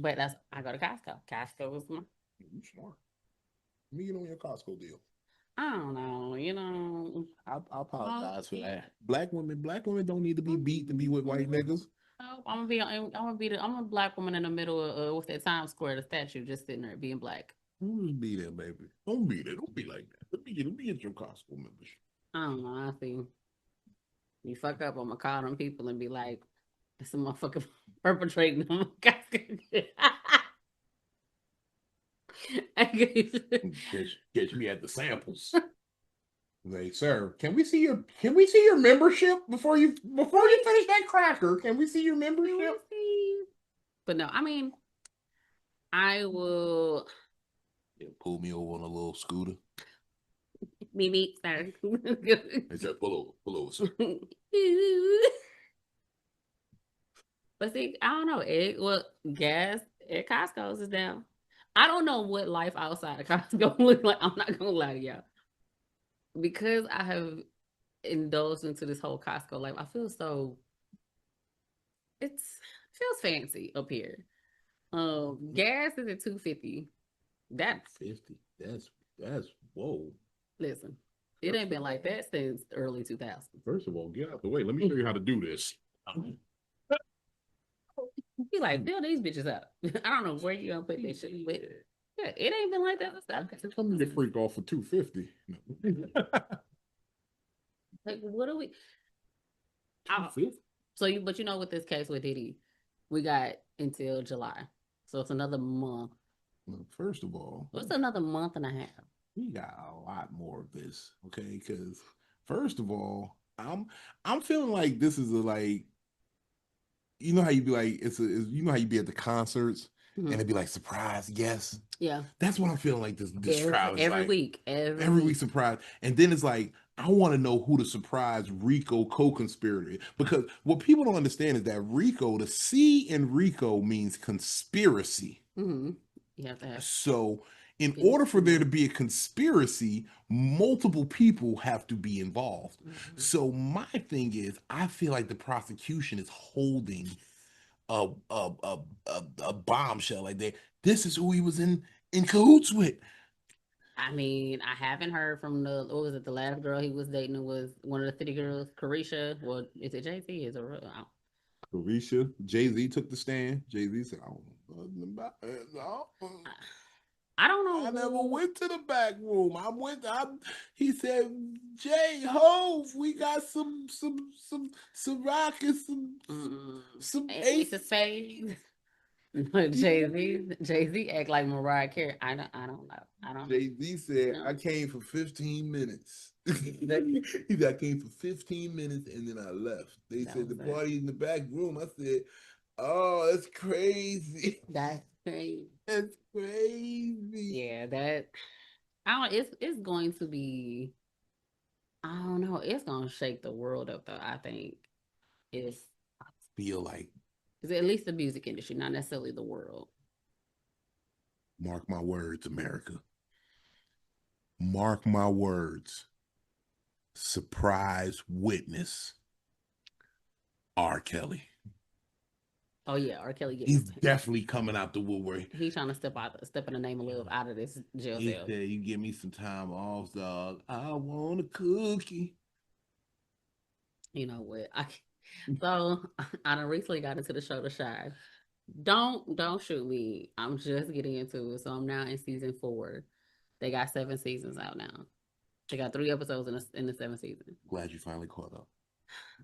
But I go to Costco. Costco was my. You smart. Let me get on your Costco deal. I don't know. I apologize for that. Black women don't need to be beat to be with white niggas. No, I'm a black woman in the middle of with that Times Square, the statue, just sitting there being black. Who's be there, baby? Don't be there. Don't be like that. Let me get your Costco membership. I don't know. I think you fuck up, I'm gonna call them people and be like, "It's a motherfucker perpetrating them." Catch me at the samples. Like, sir, can we see your membership before you finish that cracker? Can we see your membership? But no, I mean, I will. Yeah, pull me over on a little scooter. Maybe, sir. They said, pull over, sir. But see, I don't know. Gas at Costco's is down. I don't know what life outside of Costco look like. I'm not gonna lie to y'all. Because I have indulged into this whole Costco life, I feel it feels fancy up here. Gas is at $2.50. That's 50. That's whoa. Listen, it ain't been like that since early 2000s. First of all, get out the way. Let me show you how to do this. He like, fill these bitches up. I don't know where you gonna put this shit, but yeah, it ain't been like that. Tell me to freak off for $2.50. Like, what are we? But you know, with this case with Diddy, we got until July, so it's another month. First of all, it's another month and a half. We got a lot more of this, okay? Because first of all, I'm feeling like this is a like, you know how you be like you know how you be at the concerts and it'd be like surprise guests. Yeah. That's what I'm feeling like this trial is Every like. week. Every week surprise. And then it's like, I want to know who the surprise Rico co-conspirator is. Because what people don't understand is that Rico, the C in Rico means conspiracy. Mm-hmm. You have to have. So in order for there to be a conspiracy, multiple people have to be involved. Mm-hmm. So my thing is, I feel like the prosecution is holding a bombshell like that. This is who he was in cahoots with. I mean, I haven't heard from what was it? The last girl he was dating was one of the city girls, Carisha. Well, is it Jay-Z? Is it Carisha, Jay-Z took the stand. Jay-Z said, I don't know nothing about it. I don't know. I never went to the back room. He said, Jay Hove, we got some rock and some Ace of Spades. Jay-Z act like Mariah Carey. I don't know. Jay-Z said, I came for 15 minutes. He said, I came for 15 minutes and then I left. They said the party in the back room. I said, oh, that's crazy. That's crazy. That's crazy. Yeah, it's going to be, I don't know, it's gonna shake the world up though. I think I feel like it's at least the music industry, not necessarily the world. Mark my words, America. Mark my words. Surprise witness. R. Kelly. Oh yeah, R. Kelly. He's definitely coming out the woodwork. He's trying to step in the name of love out of this jail cell. He said, "You give me some time off, dog. I want a cookie." You know what? So I done recently got into the show The Shy. Don't shoot me. I'm just getting into it. So I'm now in season 4. They got 7 seasons out now. They got 3 episodes in the 7th season. Glad you finally caught up.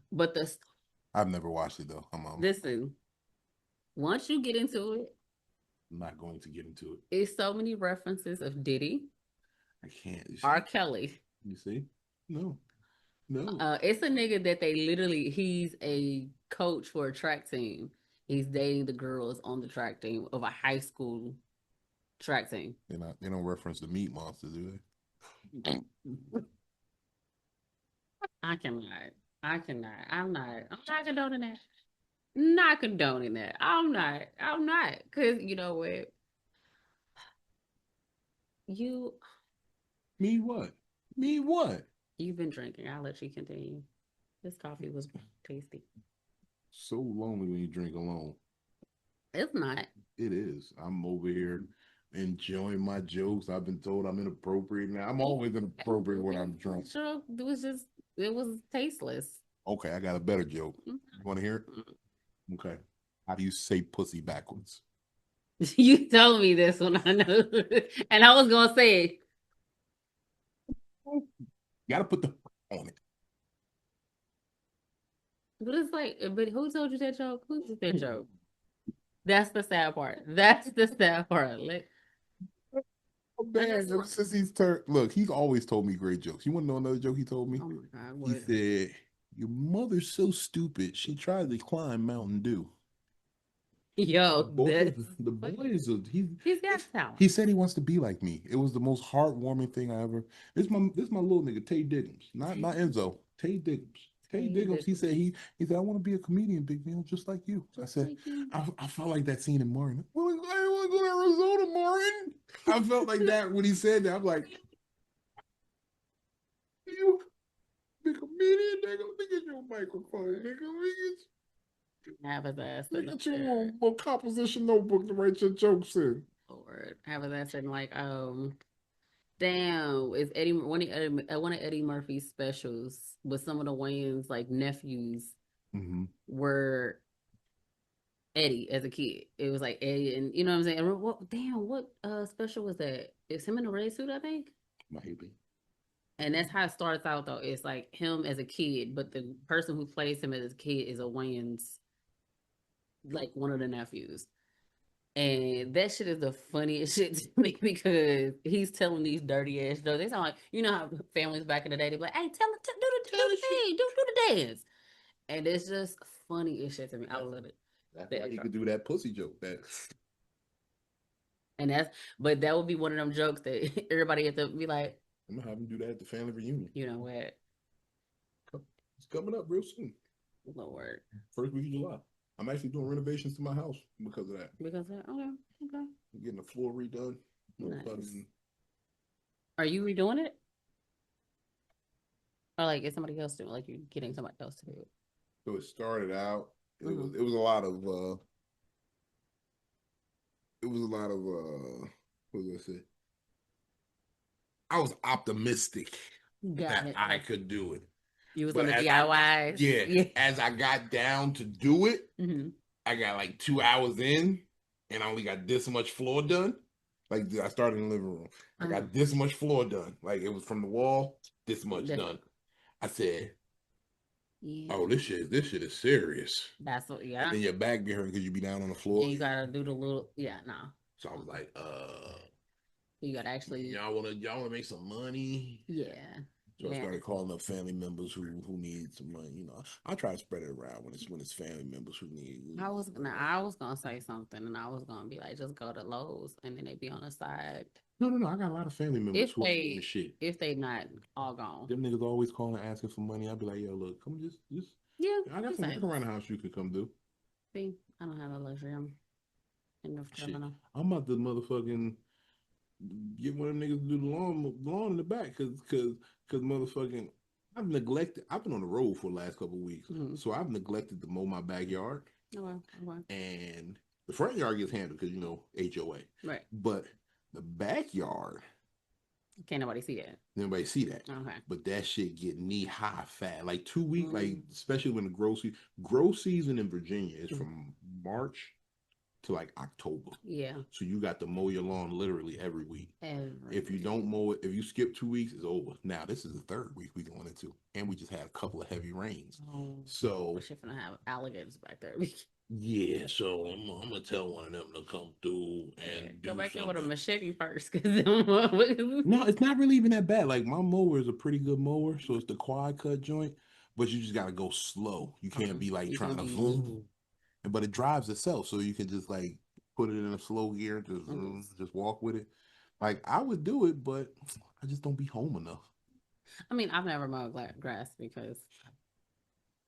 But I've never watched it though. Listen, once you get into it, I'm not going to get into it. It's so many references of Diddy. I can't. R. Kelly. You see? No. It's a nigga that he's a coach for a track team. He's dating the girls on the track team of a high school track team. They don't reference the meat monster, do they? I cannot. I'm not condoning that. Not condoning that. I'm not. Because you know what? Me what? You've been drinking. I'll let you continue. This coffee was tasty. So lonely when you drink alone. It's not. It is. I'm over here enjoying my jokes. I've been told I'm inappropriate now. I'm always inappropriate when I'm drunk. Sure, it was tasteless. Okay, I got a better joke. You want to hear it? Okay. How do you say pussy backwards? You told me this one, I know. And I was gonna say it. You gotta put the on it. But it's like, but who told you that joke? Who told that joke? That's the sad part. That's the sad part. Since he's turned, look, he's always told me great jokes. You want to know another joke he told me? Oh my God. What? He said, your mother's so stupid, she tried to climb Mountain Dew. Yo, the boy is he's got talent. He said he wants to be like me. It was the most heartwarming thing I ever. This my little nigga, Tay Diggums. Not Enzo. Tay Diggums. Tay Diggums. He said I want to be a comedian, Big Vino, just like you. I said, I felt like that scene in Martin. I want to go to Arizona, Martin. I felt like that when he said that. I'm like, you be a comedian, nigga. Let me get your microphone, nigga. Have his ass. Get your little composition notebook to write your jokes in. Lord, have his ass in like damn, is one of Eddie Murphy's specials with some of the Wayans like nephews were Eddie as a kid. It was like Eddie, and you know what I'm saying. What special was that? It's him in a red suit, I think. Maybe. And that's how it starts out though. It's like him as a kid, but the person who plays him as a kid is a Wayans, like one of the nephews. And that shit is the funniest shit to me because he's telling these dirty ass jokes. They sound like, you know how families back in the day, they be like, hey, do the thing, do the dance. And it's just funny as shit to me. I love it. That's why he could do that pussy joke. But that would be one of them jokes that everybody have to be like, I'm gonna have him do that at the family reunion. you know what? It's coming up real soon. Lord. First week of July. I'm actually doing renovations to my house because of that. Because of, okay. I'm getting the floor redone. Nice. Are you redoing it? Or like is somebody else doing like you getting somebody else to do it? So it started out, it was a lot of what did I say? I was optimistic that I could do it. You was on the DIY. Yeah. As I got down to do it, I got like 2 hours in and I only got this much floor done. Like I started in the living room. I got this much floor done. Like it was from the wall, this much done. I said, oh, this shit is serious. That's what, And then your back be hurting because you be down on the floor. And you gotta do the little, no. So I was like, you gotta actually, y'all wanna make some money? Yeah. So I started calling up family members who need some money. You know, I try to spread it around when it's family members who need. I was gonna say something, and I was gonna be like, just go to Lowe's, and then they be on the side. No. I got a lot of family members who are shit. If they not all gone, them niggas always calling asking for money. I'd be like, yo, look, come just I got some work around the house you could come do. See, I don't have a luxury. I'm I'm about to motherfucking get one of them niggas to do the lawn in the back because motherfucking I've been on the road for the last couple of weeks, so I've neglected to mow my backyard. And the front yard gets handled because HOA, right? But the backyard, can't nobody see that. Nobody see that. Okay. But that shit get knee high fat. Like 2 weeks, like especially when the grow season in Virginia is from March to like October. Yeah. So you got to mow your lawn literally every week. If you don't mow it, if you skip 2 weeks, it's over. Now this is the third week we going into, and we just had a couple of heavy rains. So we're gonna have alligators back there. Yeah, so I'm gonna tell one of them to come through and go back there with a machete first. No, it's not really even that bad. Like my mower is a pretty good mower, so it's the quad cut joint, but you just gotta go slow. You can't be like trying to boom. But it drives itself, so you can just like put it in a slow gear, just walk with it. Like I would do it, but I just don't be home enough. I mean, I've never mowed grass because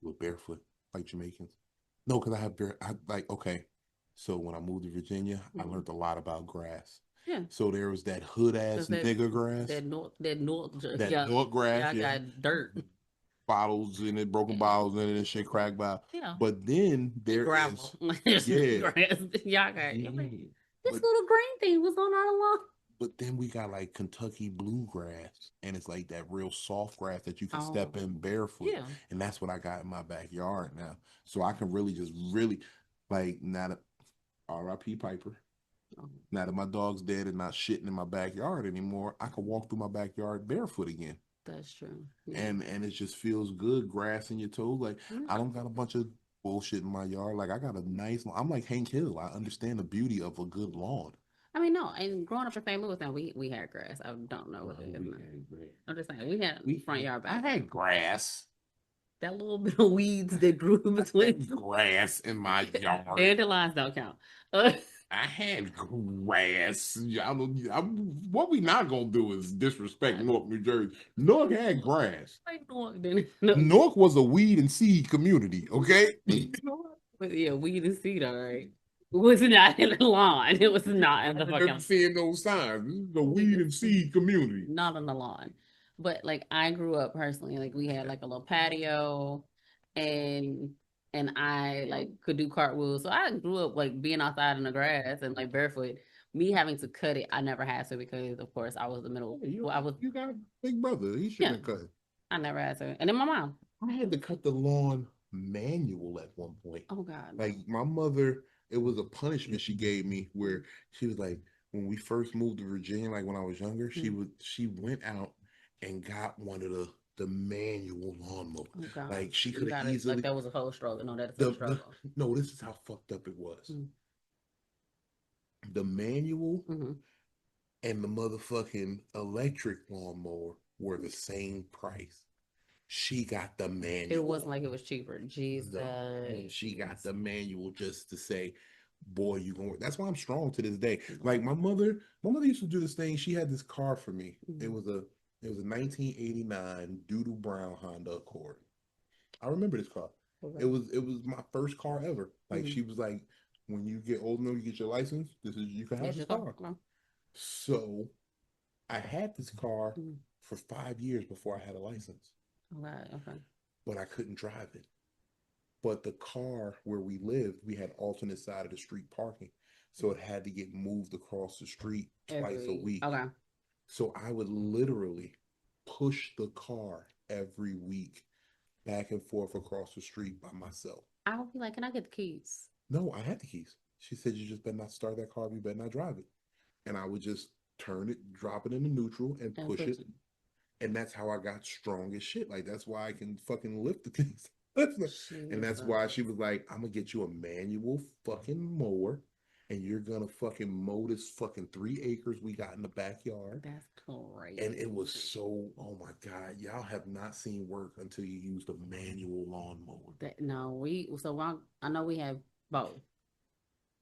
with barefoot, like Jamaicans. No, because okay. So when I moved to Virginia, I learned a lot about grass. Yeah. So there was that hood ass nigger grass. That North grass. I got dirt. Bottles in it, broken bottles in it, and shit cracked by. Yeah. But then there gravel. Is grass. Y'all got this little green thing was on our lawn. But then we got like Kentucky bluegrass, and it's like that real soft grass that you can step in barefoot. Yeah. And that's what I got in my backyard now. So I can really like now that R.I.P. Piper. Now that my dog's dead and not shitting in my backyard anymore, I can walk through my backyard barefoot again. That's true. Yeah. And it just feels good, grass in your toes. Like I don't got a bunch of bullshit in my yard. Like I got a nice I'm like Hank Hill. I understand the beauty of a good lawn. I mean, no, and growing up in St. Louis, now we had grass. I don't know what it is. I'm just saying we had front yard back. I had grass. That little bit of weeds that grew in between grass in my yard. Dandelions don't count. I had grass. What we not gonna do is disrespect Newark, New Jersey. Newark had grass. Newark was a weed and seed community, okay? Yeah, weed and seed, all right. It was not in the lawn. It was not in the fucking. I'm seeing those signs. This is the weed and seed community. Not on the lawn. But like I grew up personally, like we had like a little patio and I like could do cartwheels. So I grew up like being outside in the grass and like barefoot. Me having to cut it, I never had to because of course I was the middle. You got a big brother. He shouldn't have cut it. I never had to. And then my mom. I had to cut the lawn manual at one point. Oh God. Like my mother, it was a punishment she gave me where she was like, when we first moved to Virginia, like when I was younger, she went out and got one of the manual lawnmower. Oh, like she could have easily. Like that was a whole struggle. No, that's a struggle. No, this is how fucked up it was. the manual Mm-hmm. and the motherfucking electric lawnmower were the same price. She got the manual. It wasn't like it was cheaper. Jesus. No, she got the manual just to say, boy, you going. That's why I'm strong to this day. Like my mother used to do this thing. She had this car for me. It was a 1989 doodle brown Honda Accord. I remember this car. Okay. It was my first car ever. Like she was like, when you get old enough, you get your license. You can have this car. So I had this car for 5 years before I had a license. Okay. But I couldn't drive it. But the car where we lived, we had alternate side of the street parking. So it had to get moved across the street twice a week. Okay. So I would literally push the car every week back and forth across the street by myself. I would be like, can I get the keys? No, I had the keys. She said, you just better not start that car. You better not drive it. And I would just turn it, drop it into neutral and push it. And that's how I got strong as shit. Like, that's why I can fucking lift the things. And that's why she was like, I'm gonna get you a manual fucking mower and you're gonna fucking mow this fucking 3 acres we got in the backyard. That's crazy. And it was so, oh my God, y'all have not seen work until you use the manual lawnmower. I know we have both.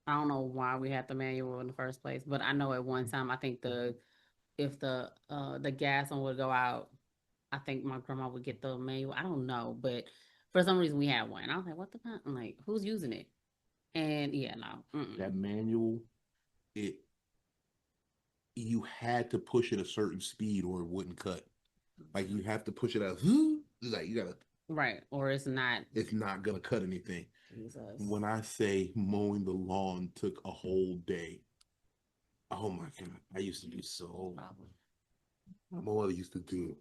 I don't know why we had the manual in the first place, but I know at one time I think if the gas one would go out, I think my grandma would get the manual. I don't know, but for some reason we had one. I was like, what the fuck? I'm like, who's using it? And yeah, no. That manual, you had to push it a certain speed or it wouldn't cut. Like you have to push it out. Like you gotta. Right, or it's not gonna cut anything. Jesus. When I say mowing the lawn took a whole day, oh my God, I used to be so. My mother used to do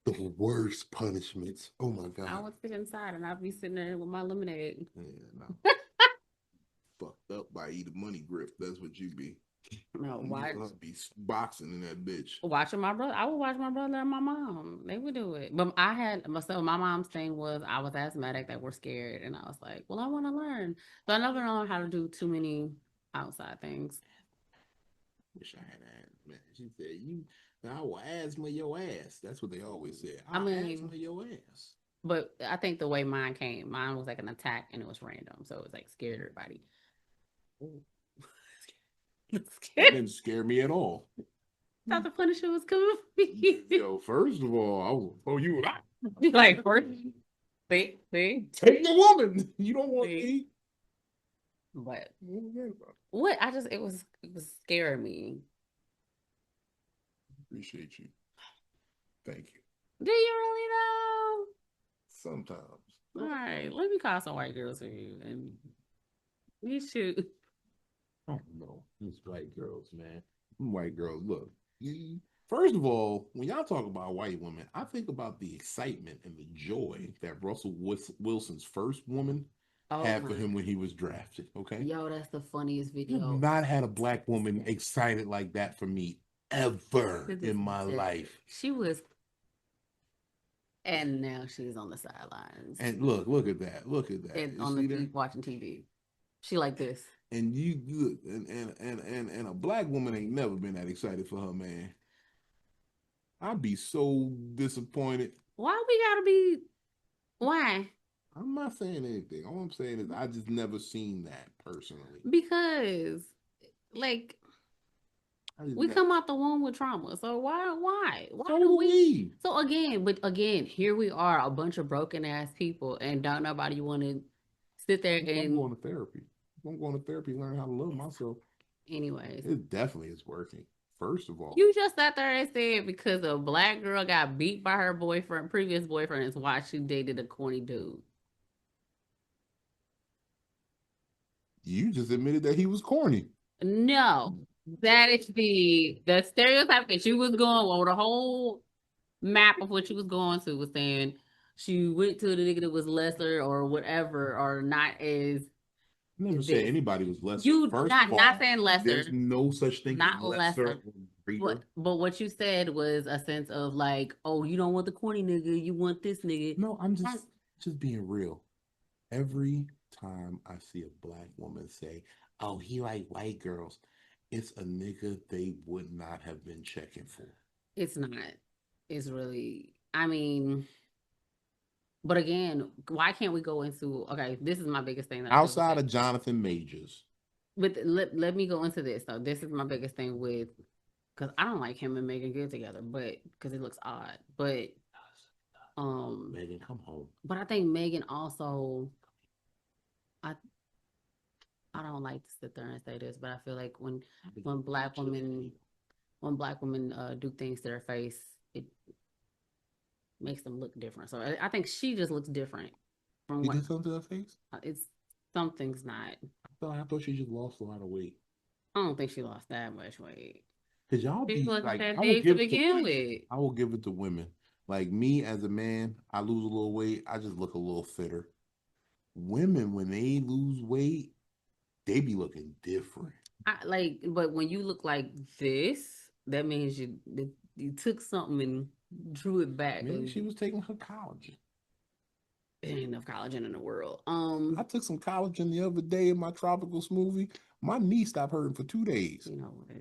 the worst punishments. Oh my God. I would sit inside and I'd be sitting there with my lemonade. Yeah, no. Fucked up by eating money grip. That's what you be. No, why be boxing in that bitch? Watching my brother. I would watch my brother and my mom. They would do it. But my mom's thing was I was asthmatic, that we're scared. And I was like, well, I want to learn. So I never learned how to do too many outside things. Wish I had asthma. She said, I will asthma your ass. That's what they always said. I mean, asthma your ass. But I think the way mine was like an attack and it was random. So it was like scared everybody. It didn't scare me at all. Thought the Punisher was coming for me. Yo, first of all, I was, you like first, see, take the woman. You don't want me. But what? It was scaring me. Appreciate you. Thank you. Do you really know? Sometimes. All right, let me call some white girls for you, and you shoot. I don't know. These white girls, man. White girls, look. First of all, when y'all talk about white women, I think about the excitement and the joy that Russell Wilson's first woman had for him when he was drafted. Okay. Yo, that's the funniest video. I've not had a black woman excited like that for me ever in my life. She was, and now she's on the sidelines. And look at that. Look at that. And on the TV, watching TV. She like this. And and a black woman ain't never been that excited for her man. I'd be so disappointed. Why we gotta be? Why? I'm not saying anything. All I'm saying is I just never seen that personally. Because, like, we come out the womb with trauma. So why do we? So again, here we are, a bunch of broken ass people, and don't nobody want to sit there and I'm going to therapy. I'm going to therapy, learn how to love myself. Anyways, it definitely is working. First of all, you just sat there and said because a black girl got beat by her previous boyfriend, is why she dated a corny dude. You just admitted that he was corny. No, that is the stereotype that she was going on. The whole map of what she was going to was saying she went to the nigga that was lesser or whatever, or not as. I never said anybody was lesser. You not saying lesser. There's no such thing not as lesser. But what you said was a sense of like, oh, you don't want the corny nigga, you want this nigga. No, I'm just being real. Every time I see a black woman say, oh, he like white girls. It's a nigga they would not have been checking for. It's not. It's really. I mean, but again, why can't we go into? Okay, this is my biggest thing that I Outside of Jonathan Majors. But let me go into this though. This is my biggest thing with because I don't like him and Megan Good together, but because it looks odd. But Megan, come home. But I think Megan also, I I don't like to sit there and say this, but I feel like when black women do things to their face, it makes them look different. So I think she just looks different from You what did something to her face? it's something's not. I thought she just lost a lot of weight. I don't think she lost that much weight. Cause y'all She be wasn't like, that I will big to give begin with. I will give it to women. Like me as a man, I lose a little weight, I just look a little fitter. Women, when they lose weight, they be looking different. But when you look like this, that means you took something and drew it back. Maybe she was taking her collagen. There ain't enough collagen in the world. I took some collagen the other day in my tropical smoothie. My knee stopped hurting for 2 days. You know what?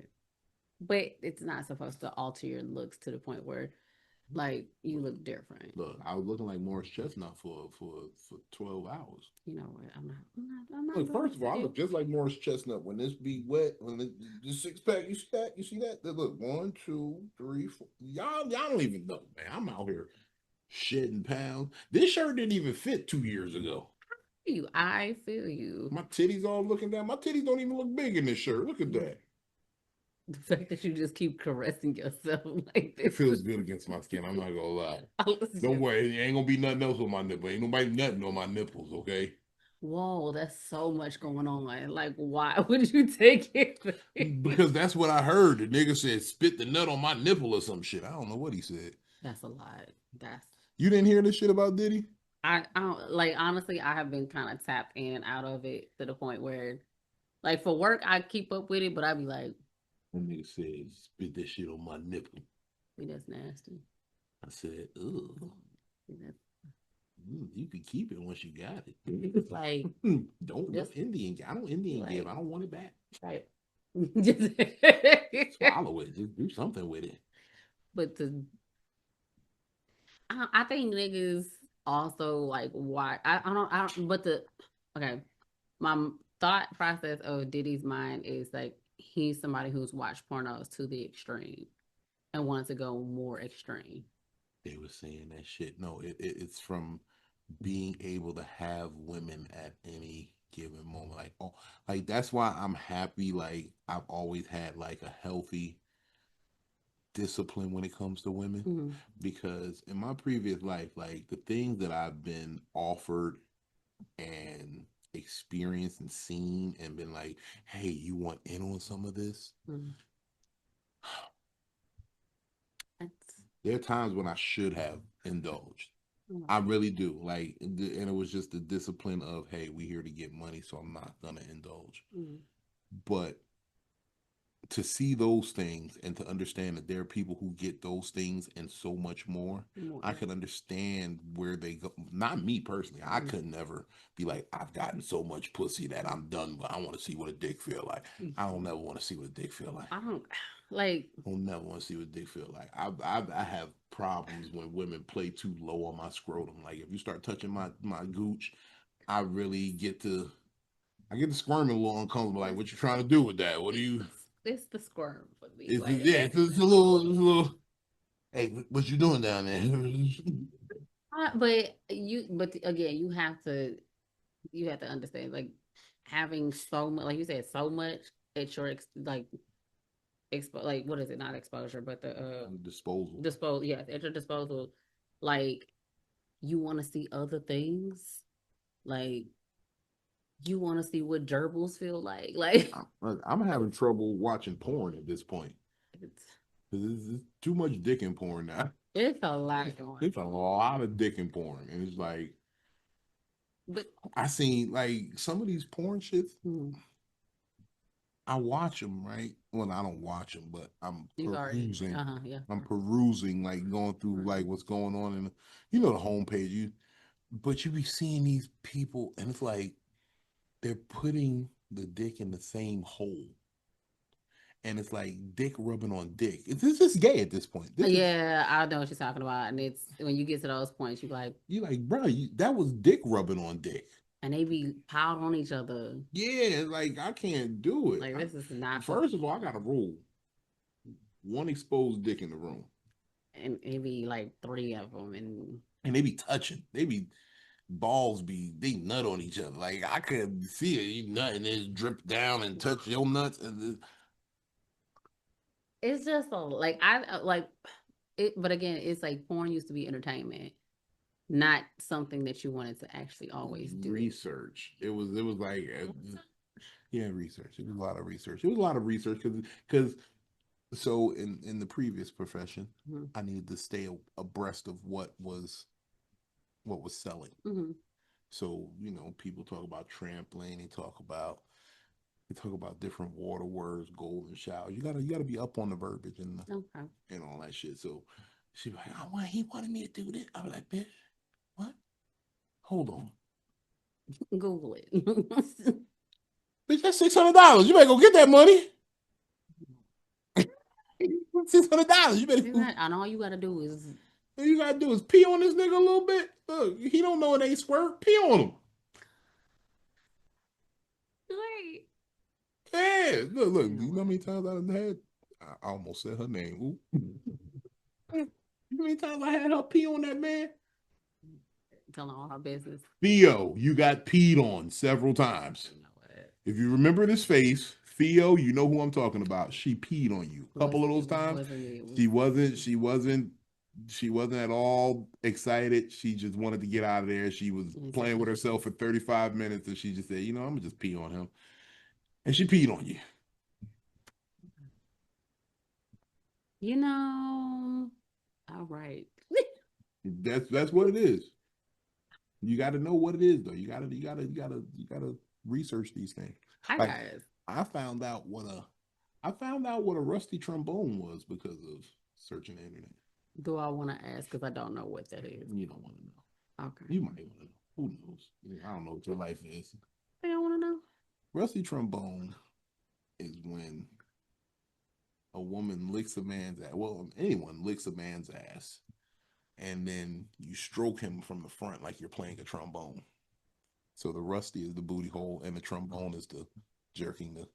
But it's not supposed to alter your looks to the point where, like, you look different. Look, I was looking like Morris Chestnut for 12 hours. You know what? I'm not. Look, first of all, I look just like Morris Chestnut. When this be wet, when the six pack, you see that? Look, 1, 2, 3, 4. Y'all don't even know, man. I'm out here shedding pounds. This shirt didn't even fit 2 years ago. I feel you. My titties all looking down. My titties don't even look big in this shirt. Look at that. The fact that you just keep caressing yourself like this. It feels good against my skin. I'm not gonna lie. Don't worry, it ain't gonna be nothing else on my nipple. Ain't nobody nutting on my nipples, okay? Whoa, that's so much going on. Like, why would you take it? Because that's what I heard. The nigga said, spit the nut on my nipple or some shit. I don't know what he said. That's a lot. You didn't hear this shit about Diddy? I don't like honestly, I have been kind of tapped in and out of it to the point where like for work I keep up with it, but I'd be like, that nigga said, spit that shit on my nipple. that's nasty. I said, ugh. You can keep it once you got it. Like, don't Indian. I don't Indian give. I don't want it back. Right. Swallow it. Just do something with it. But I think niggas also like why I don't. But okay, my thought process of Diddy's mind is like he's somebody who's watched pornos to the extreme and wants to go more extreme. They were saying that shit. No, it's from being able to have women at any given moment. Like, oh, like that's why I'm happy. Like I've always had like a healthy discipline when it comes to women, because in my previous life, like the things that I've been offered and experienced and seen and been like, hey, you want in on some of this? There are times when I should have indulged. I really do. Like, and it was just the discipline of, hey, we here to get money, so I'm not gonna indulge. But to see those things and to understand that there are people who get those things and so much more, I could understand where they go. Not me personally. I could never be like, I've gotten so much pussy that I'm done, but I want to see what a dick feel like. I don't never want to see what a dick feel like. I don't never want to see what a dick feel like. I have problems when women play too low on my scrotum. Like if you start touching my gooch, I really get to squirming a little uncomfortable. Like, what you trying to do with that? What do you? It's the squirm for me. It's a little. Hey, what you doing down there? But again, you have to understand, like having so much, like you said, so much at your like what is it? Not exposure, but the disposal. Yes, at your disposal. Like you want to see other things, like. You want to see what gerbils feel like. Like I'm having trouble watching porn at this point. It's too much dick in porn now. It's a lot going. It's a lot of dick in porn, and it's like, but I seen like some of these porn shits. I watch them, right? Well, I don't watch them, but I'm perusing. I'm perusing, like going through like what's going on in the homepage. But you be seeing these people, and it's like. They're putting the dick in the same hole. And it's like dick rubbing on dick. It's just gay at this point. Yeah, I know what you're talking about. And it's when you get to those points, you like, bro, that was dick rubbing on dick. And they be piled on each other. Yeah, like I can't do it. Like this is not. First of all, I got a rule: one exposed dick in the room, and it be like 3 of them, and they be touching. They be balls they nut on each other. Like I could see it, you nut and it drip down and touch your nuts, and it's just like I like it. But again, it's like porn used to be entertainment, not something that you wanted to actually always do. Research. It was like yeah, research. It was a lot of research. It was a lot of research because so in the previous profession, I needed to stay abreast of what was selling. So people talk about trampoline. They talk about different water words, golden shower. You gotta be up on the verbiage and all that shit. So she was like, he wanted me to do this. I was like, bitch, what? Hold on. Google it. Bitch, that's $600. You better go get that money. $600. You better. And all you gotta do is pee on this nigga a little bit. Look, he don't know it ain't squirt. Pee on him. Right. Yeah, look. You know how many times I had? I almost said her name. How many times I had her pee on that man? Telling all her business. Theo, you got peed on several times. You know what? If you remember this face, Theo, you know who I'm talking about. She peed on you a couple of those times. She wasn't at all excited. She just wanted to get out of there. She was playing with herself for 35 minutes, and she just said, I'm gonna just pee on him. And she peed on you. All right. That's what it is. You got to know what it is, though. You gotta research these things. I found out what a rusty trombone was because of searching the internet. Do I want to ask? Because I don't know what that is. You don't want to know. Okay. You might want to know. Who knows? I don't know what your life is. I don't want to know. Rusty trombone is when a woman licks a man's ass. Well, anyone licks a man's ass, and then you stroke him from the front like you're playing a trombone. So the rusty is the booty hole, and the trombone is the jerking.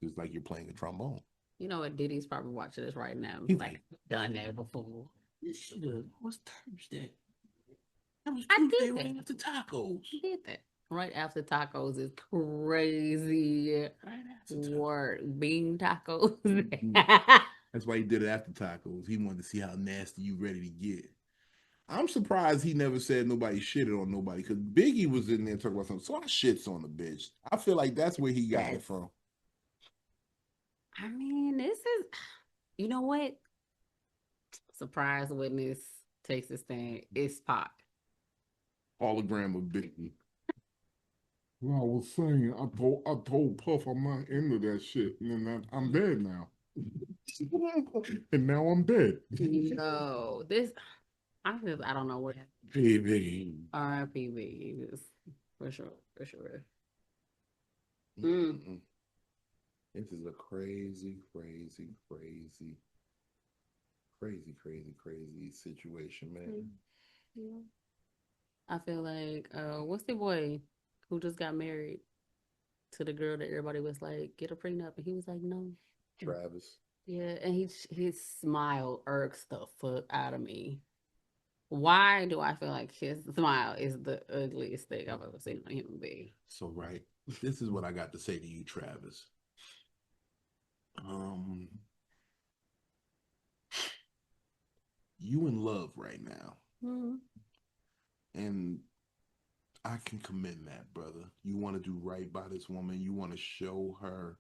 It's like you're playing a trombone. You know what? Diddy's probably watching this right now. He's like, done that before. What's Thursday? That was Tuesday right after tacos. You did that. Right after tacos is crazy. Right after work. Bean tacos. That's why he did it after tacos. He wanted to see how nasty you ready to get. I'm surprised he never said nobody shitted on nobody, because Biggie was in there talking about something. So I shits on the bitch. I feel like that's where he got it from. I mean, this is, you know what? Surprise witness takes a stand. It's Pac. Hologram of Biggie. Well, I was saying, I told Puff I'm not into that shit, and then I'm dead now. And now I'm dead. No, I don't know what. Biggie. R.I.P. Biggie, for sure. This is a crazy situation, man. Yeah. I feel like, what's the boy who just got married to the girl that everybody was like, get a prenup, and he was like, no. Travis. Yeah, and his smile irks the fuck out of me. Why do I feel like his smile is the ugliest thing I've ever seen on a human being? So, right, this is what I got to say to you, Travis. You in love right now. And I can commend that, brother. You want to do right by this woman. You want to show her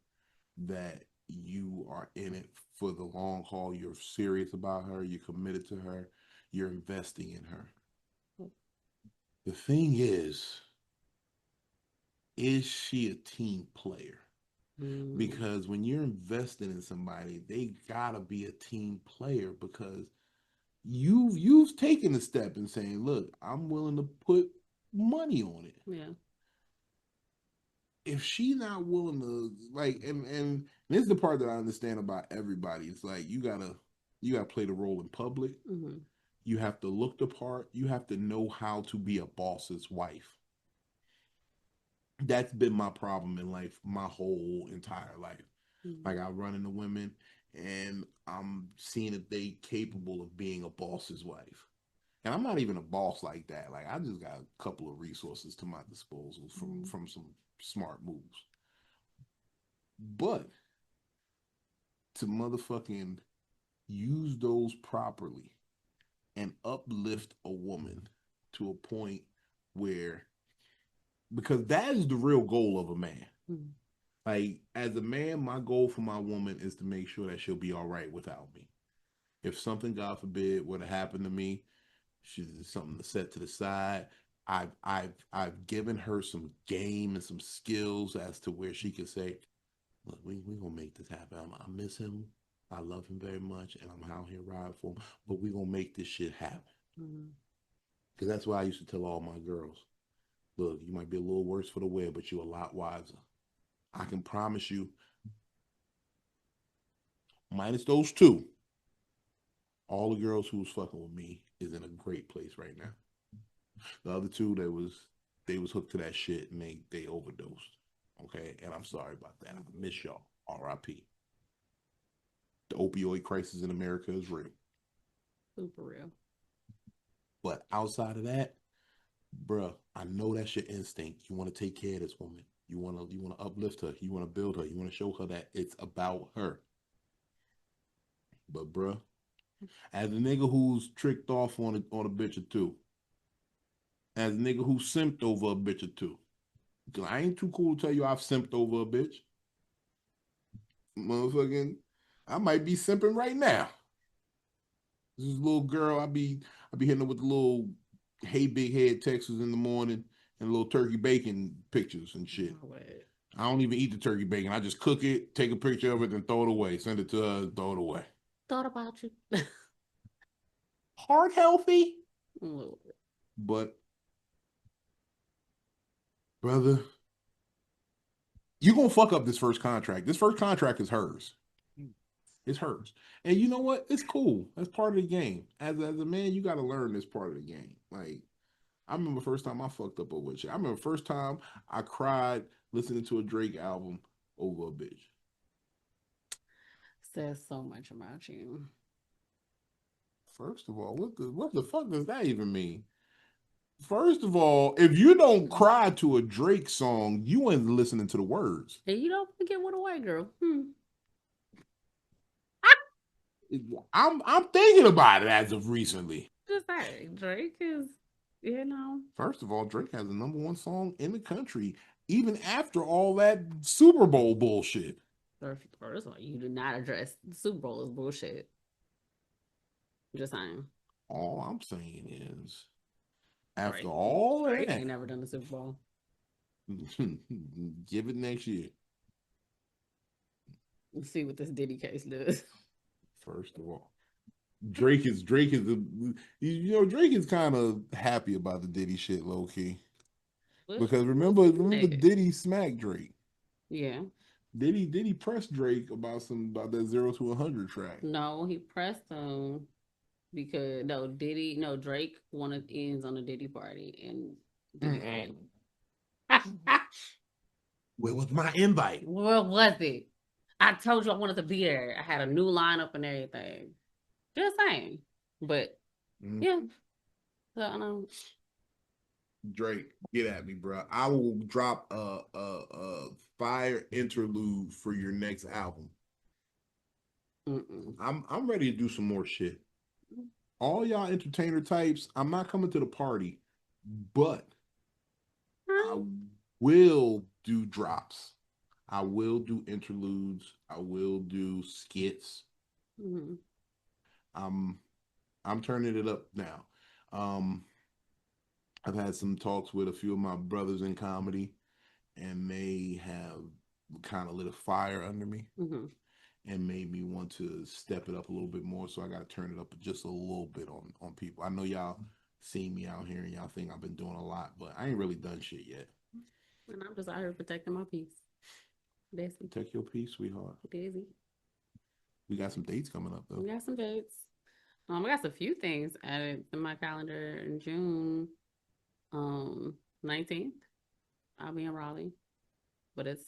that you are in it for the long haul. You're serious about her. You're committed to her. You're investing in her. The thing is she a team player? Because when you're investing in somebody, they gotta be a team player, because you've taken a step and saying, look, I'm willing to put money on it. Yeah. if she not willing to like, and this is the part that I understand about everybody. It's like you gotta play the role in public. Mm-hmm. You have to look the part. You have to know how to be a boss's wife. That's been my problem in life, my whole entire life. Mm-hmm. Like I run into women, and I'm seeing if they capable of being a boss's wife. And I'm not even a boss like that. Like I just got a couple of resources to my disposal from some smart moves. But to motherfucking use those properly and uplift a woman to a point where, because that is the real goal of a man. Mm-hmm. Like as a man, my goal for my woman is to make sure that she'll be all right without me. If something, God forbid, were to happen to me, she's something to set to the side. I've given her some game and some skills as to where she can say, look, we gonna make this happen. I miss him. I love him very much, and I'm out here riding for him. But we gonna make this shit happen. Because that's why I used to tell all my girls, look, you might be a little worse for the wear, but you're a lot wiser. I can promise you, minus those two, all the girls who was fucking with me is in a great place right now. The other two, they was hooked to that shit and they overdosed. Okay, and I'm sorry about that. I miss y'all. R.I.P. The opioid crisis in America is real. Super real. But outside of that, bruh, I know that's your instinct. You want to take care of this woman. You want to uplift her. You want to build her. You want to show her that it's about her. But bruh, as a nigga who's tricked off on a bitch or two, as a nigga who simped over a bitch or two, because I ain't too cool to tell you I've simped over a bitch. Motherfucking, I might be simping right now. This little girl, I be hitting her with the little hey big head texts in the morning and little turkey bacon pictures and shit. Oh, I don't even eat the turkey bacon. I just cook it, take a picture of it, and throw it away. Send it to her, throw it away. thought about you. Heart healthy. A little bit. But brother, you gonna fuck up this first contract. This first contract is hers. It's hers. And you know what? It's cool. That's part of the game. As a man, you gotta learn this part of the game. Like, I remember first time I fucked up over shit. I remember first time I cried listening to a Drake album over a bitch. Says so much about you. First of all, what the fuck does that even mean? First of all, if you don't cry to a Drake song, you ain't listening to the words. And you don't forget what a white girl. I'm thinking about it as of recently. Just saying, Drake is, First of all, Drake has the #1 song in the country, even after all that Super Bowl bullshit. First of all, you did not address the Super Bowl is bullshit. Just saying. All I'm saying is, after Drake, all Drake that, ain't never done the Super Bowl. give it next year. Let's see what this Diddy case does. First of all, Drake is Drake is kind of happy about the Diddy shit, low key. Because remember Diddy smacked Drake. Yeah. Diddy pressed Drake about that 0 to 100 track. No, he pressed him because Drake wanted ends on the Diddy party and Where was my invite? where was it? I told you I wanted to be there. I had a new lineup and everything. Just saying. But yeah. So I know. Drake, get at me, bro. I will drop a fire interlude for your next album. I'm ready to do some more shit. All y'all entertainer types, I'm not coming to the party, but I will do drops. I will do interludes. I will do skits. I'm turning it up now. I've had some talks with a few of my brothers in comedy, and they have kind of lit a fire under me and made me want to step it up a little bit more. So I got to turn it up just a little bit on people. I know y'all see me out here and y'all think I've been doing a lot, but I ain't really done shit yet. And I'm just out here protecting my peace. Busy. Protect your peace, sweetheart. Busy. We got some dates coming up though. We got some dates. I got a few things added in my calendar in June 19th. I'll be in Raleigh. But it's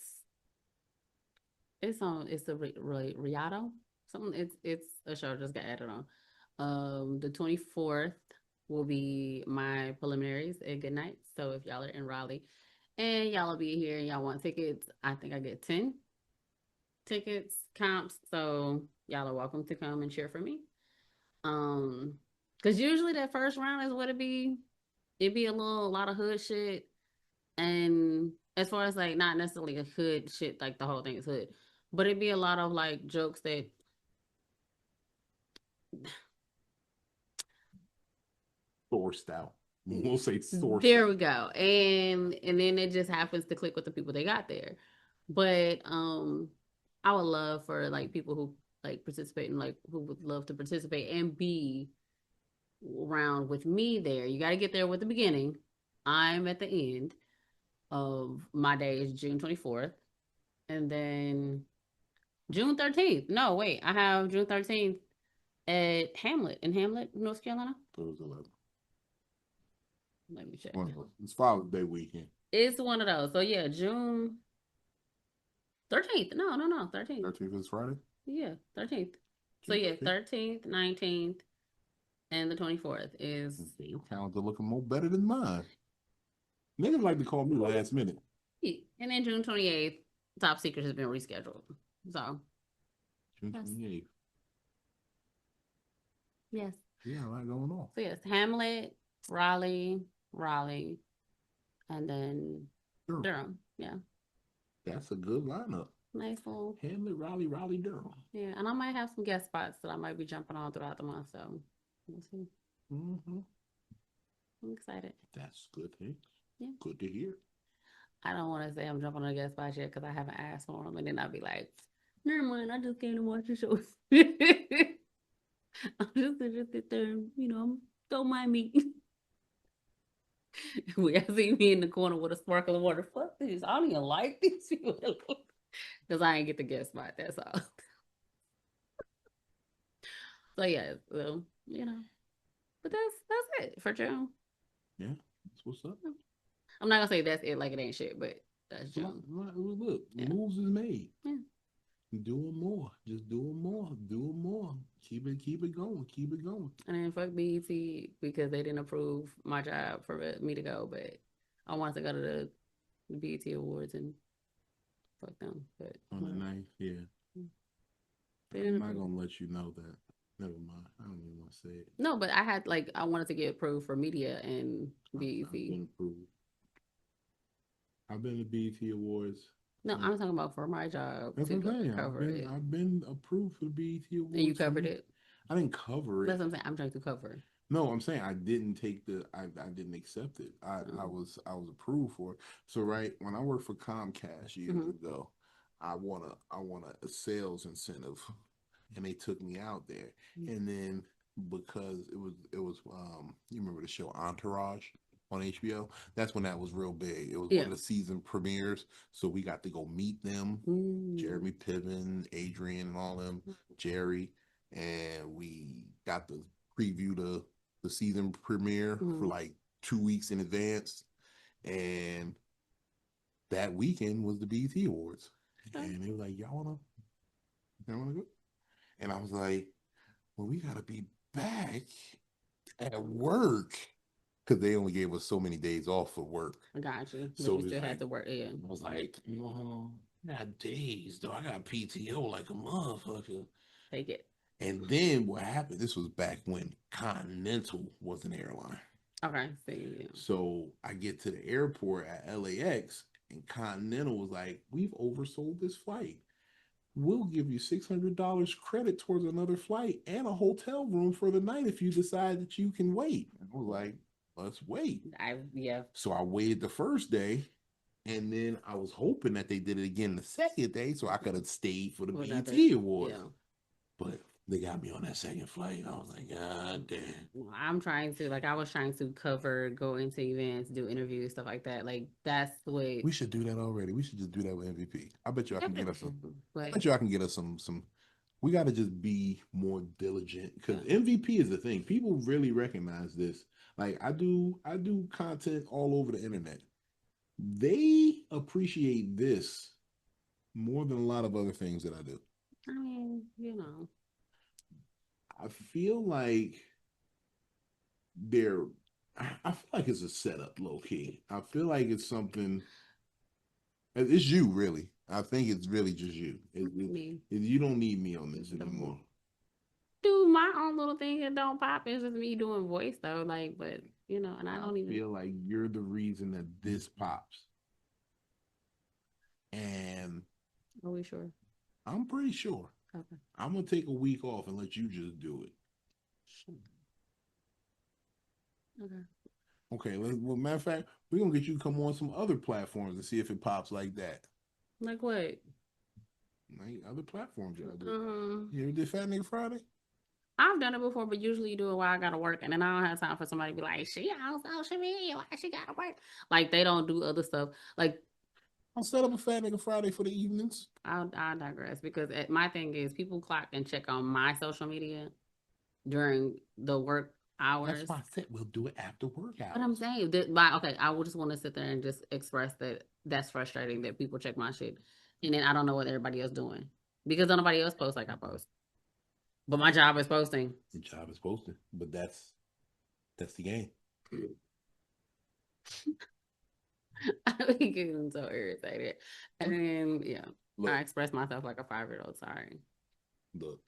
the Rialto. Something it's a show just got added on. The 24th will be my preliminaries at Good Night. So if y'all are in Raleigh and y'all will be here and y'all want tickets, I think I get 10 tickets comps. So y'all are welcome to come and cheer for me. Because usually that first round is what it'd be a lot of hood shit. And as far as like not necessarily a hood shit, like the whole thing is hood, but it'd be a lot of like jokes that Sourced out. We'll say sourced. There we go. And then it just happens to click with the people they got there. But I would love for like people who like participate and like who would love to participate and be around with me there. You got to get there with the beginning. I'm at the end of my day is June 24th. And then June 13th. No, wait. I have June 13th at Hamlet, North Carolina. It was 11. Let me check. It's Father's Day weekend. It's one of those. So yeah, June 13th. No, 13th. 13th is Friday? Yeah, 13th. So yeah, 13th, 19th, and the 24th is. Your calendar looking more better than mine. Niggas like to call me last minute. And then June 28th, Top Secret has been rescheduled. So. June 28th. Yes. Yeah, a lot going on. So yes, Hamlet, Raleigh, and then Durham. Yeah. That's a good lineup. Nice little Hamlet, Raleigh, Durham. Yeah, and I might have some guest spots that I might be jumping on throughout the month. So we'll see. Mm-hmm. I'm excited. That's good. Hey? Yeah. Good to hear. I don't want to say I'm jumping on a guest spot yet because I haven't asked for them, and then I'll be like, never mind, I just came to watch the show. I'm just gonna sit there and, don't mind me. We I see me in the corner with a sparkling water. Fuck this. I don't even like these people. Because I ain't get the guest spot, that's all. So yeah, well, but that's it for June. Yeah, that's what's up. I'm not gonna say that's it like it ain't shit, but that's June. Look, moves is made. Yeah. Doing more. Just doing more. Doing more. Keep it going. Keep it going. And then fuck BET because they didn't approve my job for me to go, but I wanted to go to the BET Awards and fuck them. But on the 9th, yeah. I'm not gonna let you know that. Never mind. I don't even want to say it. No, but I wanted to get approved for media and BET. I've been approved. I've been to BET Awards. No, I'm talking about for my job. That's what I'm saying. I've been approved for the BET Awards. And you covered it? I didn't cover it. That's what I'm saying. I'm trying to cover. No, I'm saying I didn't take I didn't accept it. I was approved for it. So right when I worked for Comcast years ago, I won a sales incentive, and they took me out there. And then because it was you remember the show Entourage on HBO? That's when that was real big. It was one of the season premieres, so we got to go meet them. Jeremy Piven, Adrian, and all them, Jerry, and we got to preview the season premiere for like 2 weeks in advance, and that weekend was the BET Awards, and they were like, y'all wanna go? And I was like, well, we gotta be back at work because they only gave us so many days off for work. I got you. But So you still had to work. Yeah. I was like, no, I got days though. I got PTO like a motherfucker. Take it. And then what happened? This was back when Continental was an airline. Okay. See, So I get to the airport at LAX, and Continental was like, "We've oversold this flight. We'll give you $600 credit towards another flight and a hotel room for the night if you decide that you can wait." And I was like, "Let's wait." So I waited the first day, and then I was hoping that they did it again the second day, so I could have stayed for the BET Awards. Yeah. But They got me on that second flight. I was like, God damn. I'm trying to, like, I was trying to cover, go into events, do interviews, stuff like that. Like, that's the way. We should do that already. We should just do that with MVP. I bet you I can get us some. I But bet you I can get us some. We got to just be more diligent because MVP is the thing. People really recognize this. Like I do content all over the internet. They appreciate this more than a lot of other things that I do. I mean, you know, I feel like they're. I feel like it's a setup, low key. I feel like it's something. It's you, really. I think it's really just you. You don't need me on this anymore. Do my own little thing and don't pop. It's just me doing voice though, like, but you know, and I don't even feel like you're the reason that this pops. And are we sure? I'm pretty sure. Okay. I'm gonna take a week off and let you just do it. Okay. Okay. Well, matter of fact, we're gonna get you to come on some other platforms and see if it pops like that. Like what? Like other platforms, y'all do. You ever did Fat Nigga Friday? I've done it before, but usually you do it while I gotta work, and then I don't have time for somebody to be like, "She on social media, why she gotta work?" Like they don't do other stuff. Like I'll set up a Fat Nigga Friday for the evenings. I'll digress because my thing is people clock and check on my social media during the work hours. That's why I said we'll do it after work hours. But I'm saying that okay, I would just want to sit there and just express that that's frustrating that people check my shit, and then I don't know what everybody else doing because nobody else posts like I post. But my job is posting. Your job is posting, but that's the game. I be getting so irritated, and then look, I express myself like a 5-year-old. Sorry. Look,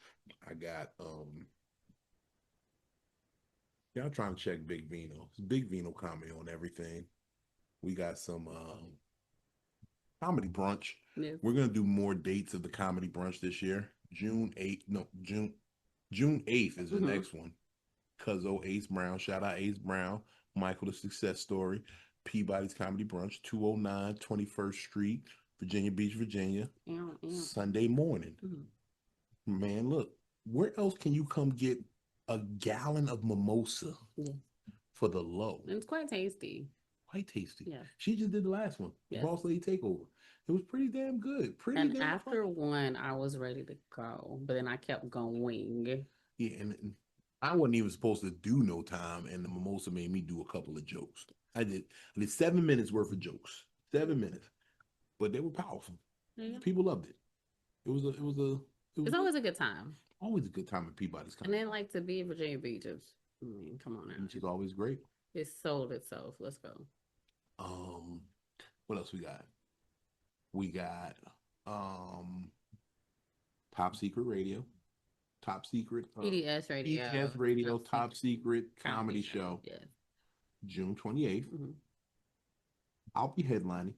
I got y'all trying to check Big Vino. It's Big Vino comedy on everything. We got some comedy brunch. Yes. We're gonna do more dates of the comedy brunch this year. June 8th is the next one. Cuzzo Ace Brown. Shout out Ace Brown. Michael the Success Story. Peabody's Comedy Brunch. 209 21st Street, Virginia Beach, Virginia. Sunday morning. Man, look. Where else can you come get a gallon of mimosa for the low? It's quite tasty. Quite tasty. Yeah. She just did the last one. The Boss Lady Takeover. It was pretty damn good. And after one, I was ready to go, but then I kept going. Yeah, and I wasn't even supposed to do no time, and the mimosa made me do a couple of jokes. I did 7 minutes worth of jokes. 7 minutes, but they were powerful. Yeah. People loved it. It's always a good time. Always a good time at Peabody's Comedy. And then like to be in Virginia Beach is, I mean, come on now. Which is always great. It sold itself. Let's go. What else we got? We got Top Secret Radio. Top Secret PDS Radio. PDS Radio, Top Secret Comedy Show. Yes. June 28th. I'll be headlining.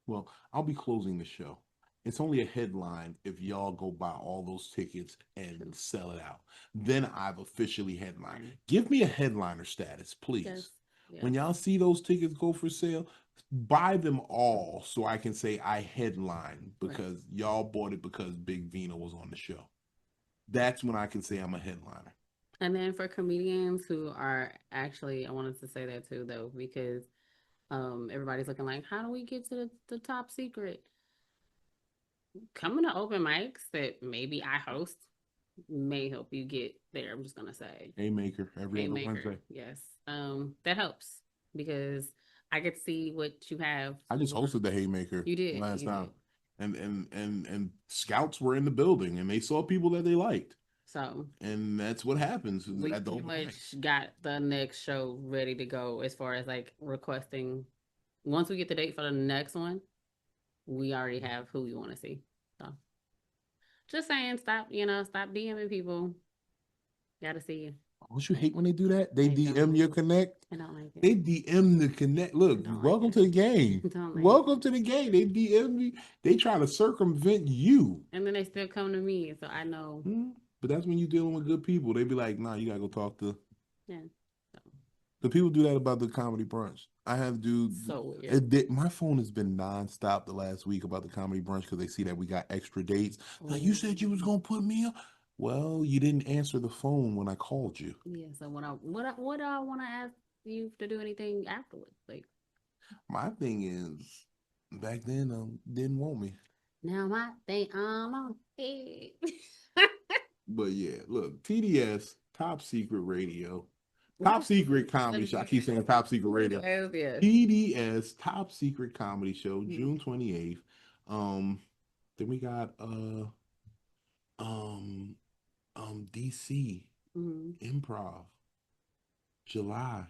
Well, I'll be closing the show. It's only a headline if y'all go buy all those tickets and sell it out. Then I've officially headlined. Give me a headliner status, please. Yes. Yeah. When y'all see those tickets go for sale, buy them all so I can say I headline because y'all bought it because Big Vino was on the show. That's when I can say I'm a headliner. And then for comedians who are actually, I wanted to say that too, though, because everybody's looking like, how do we get to the top secret? Coming to open mics that maybe I host may help you get there. I'm just gonna say Haymaker every other Wednesday. Yes, that helps because I get to see what you have. I just hosted the Haymaker. You did last time, and scouts were in the building and they saw people that they liked. So, and that's what happens. We pretty much got the next show ready to go as far as like requesting. Once we get the date for the next one, we already have who we want to see. So, just saying, stop DMing people. Gotta see you. Don't you hate when they do that? They DM your connect. I don't like it. They DM the connect. Look, welcome to the game. Welcome to the game. They DM me. They try to circumvent you. And then they still come to me, so I know. But that's when you're dealing with good people. They be like, nah, you gotta go talk to. Yeah. The people do that about the comedy brunch. I have dude. So weird. My phone has been nonstop the last week about the comedy brunch because they see that we got extra dates. Like, you said you was gonna put me up. Well, you didn't answer the phone when I called you. Yeah. So what I want to ask you to do anything afterwards? Like My thing is, back then, didn't want me. now my thing on it. But yeah, look, TDS, Top Secret Radio, Top Secret Comedy Show. I keep saying Top Secret Radio. Yes. TDS, Top Secret Comedy Show, Mhm. June 28th. Then we got um DC Mhm. Improv, July.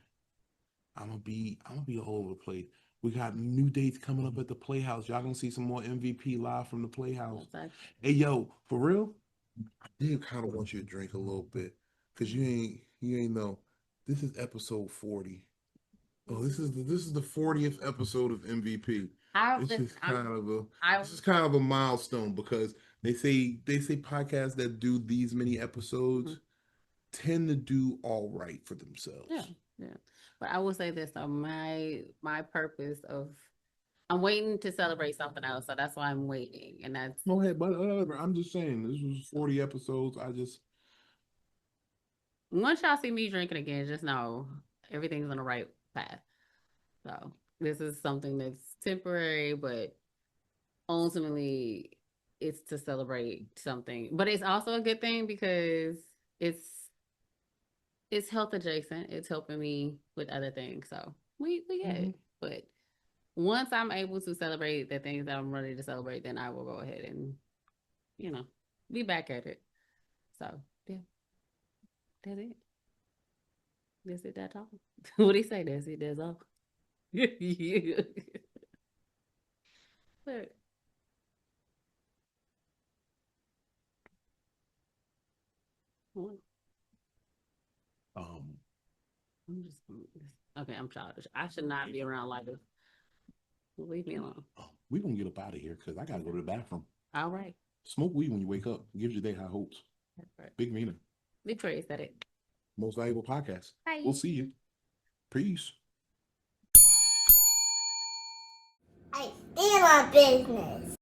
I'm gonna be all over the place. We got new dates coming up at the Playhouse. Y'all gonna see some more MVP live from the Playhouse. That's Hey yo, for real? I did kind of want you to drink a little bit, cause you ain't know. This is episode 40. Oh, this is the 40th episode of MVP. This is kind of a milestone because they say podcasts that do these many episodes tend to do all right for themselves. Yeah, yeah. But I will say this though, my purpose of I'm waiting to celebrate something else, so that's why I'm waiting, and that's Go ahead, but I'm just saying this was 40 episodes. once y'all see me drinking again, just know everything's on the right path. So this is something that's temporary, but ultimately it's to celebrate something. But it's also a good thing because it's health adjacent. It's helping me with other things. So we get it. But once I'm able to celebrate the things that I'm ready to celebrate, then I will go ahead and, be back at it. So yeah, that's it. That's it, that's all. What do you say? That's it, that's all. Yeah. But well, Um, okay, I'm childish. I should not be around like this. Leave me alone. we gonna get up out of here because I gotta go to the bathroom. All right. Smoke weed when you wake up. It gives your day high hopes. That's right. Big Vino. Victoria said it. Most valuable podcast. Bye. We'll see you. Peace. I stand on business.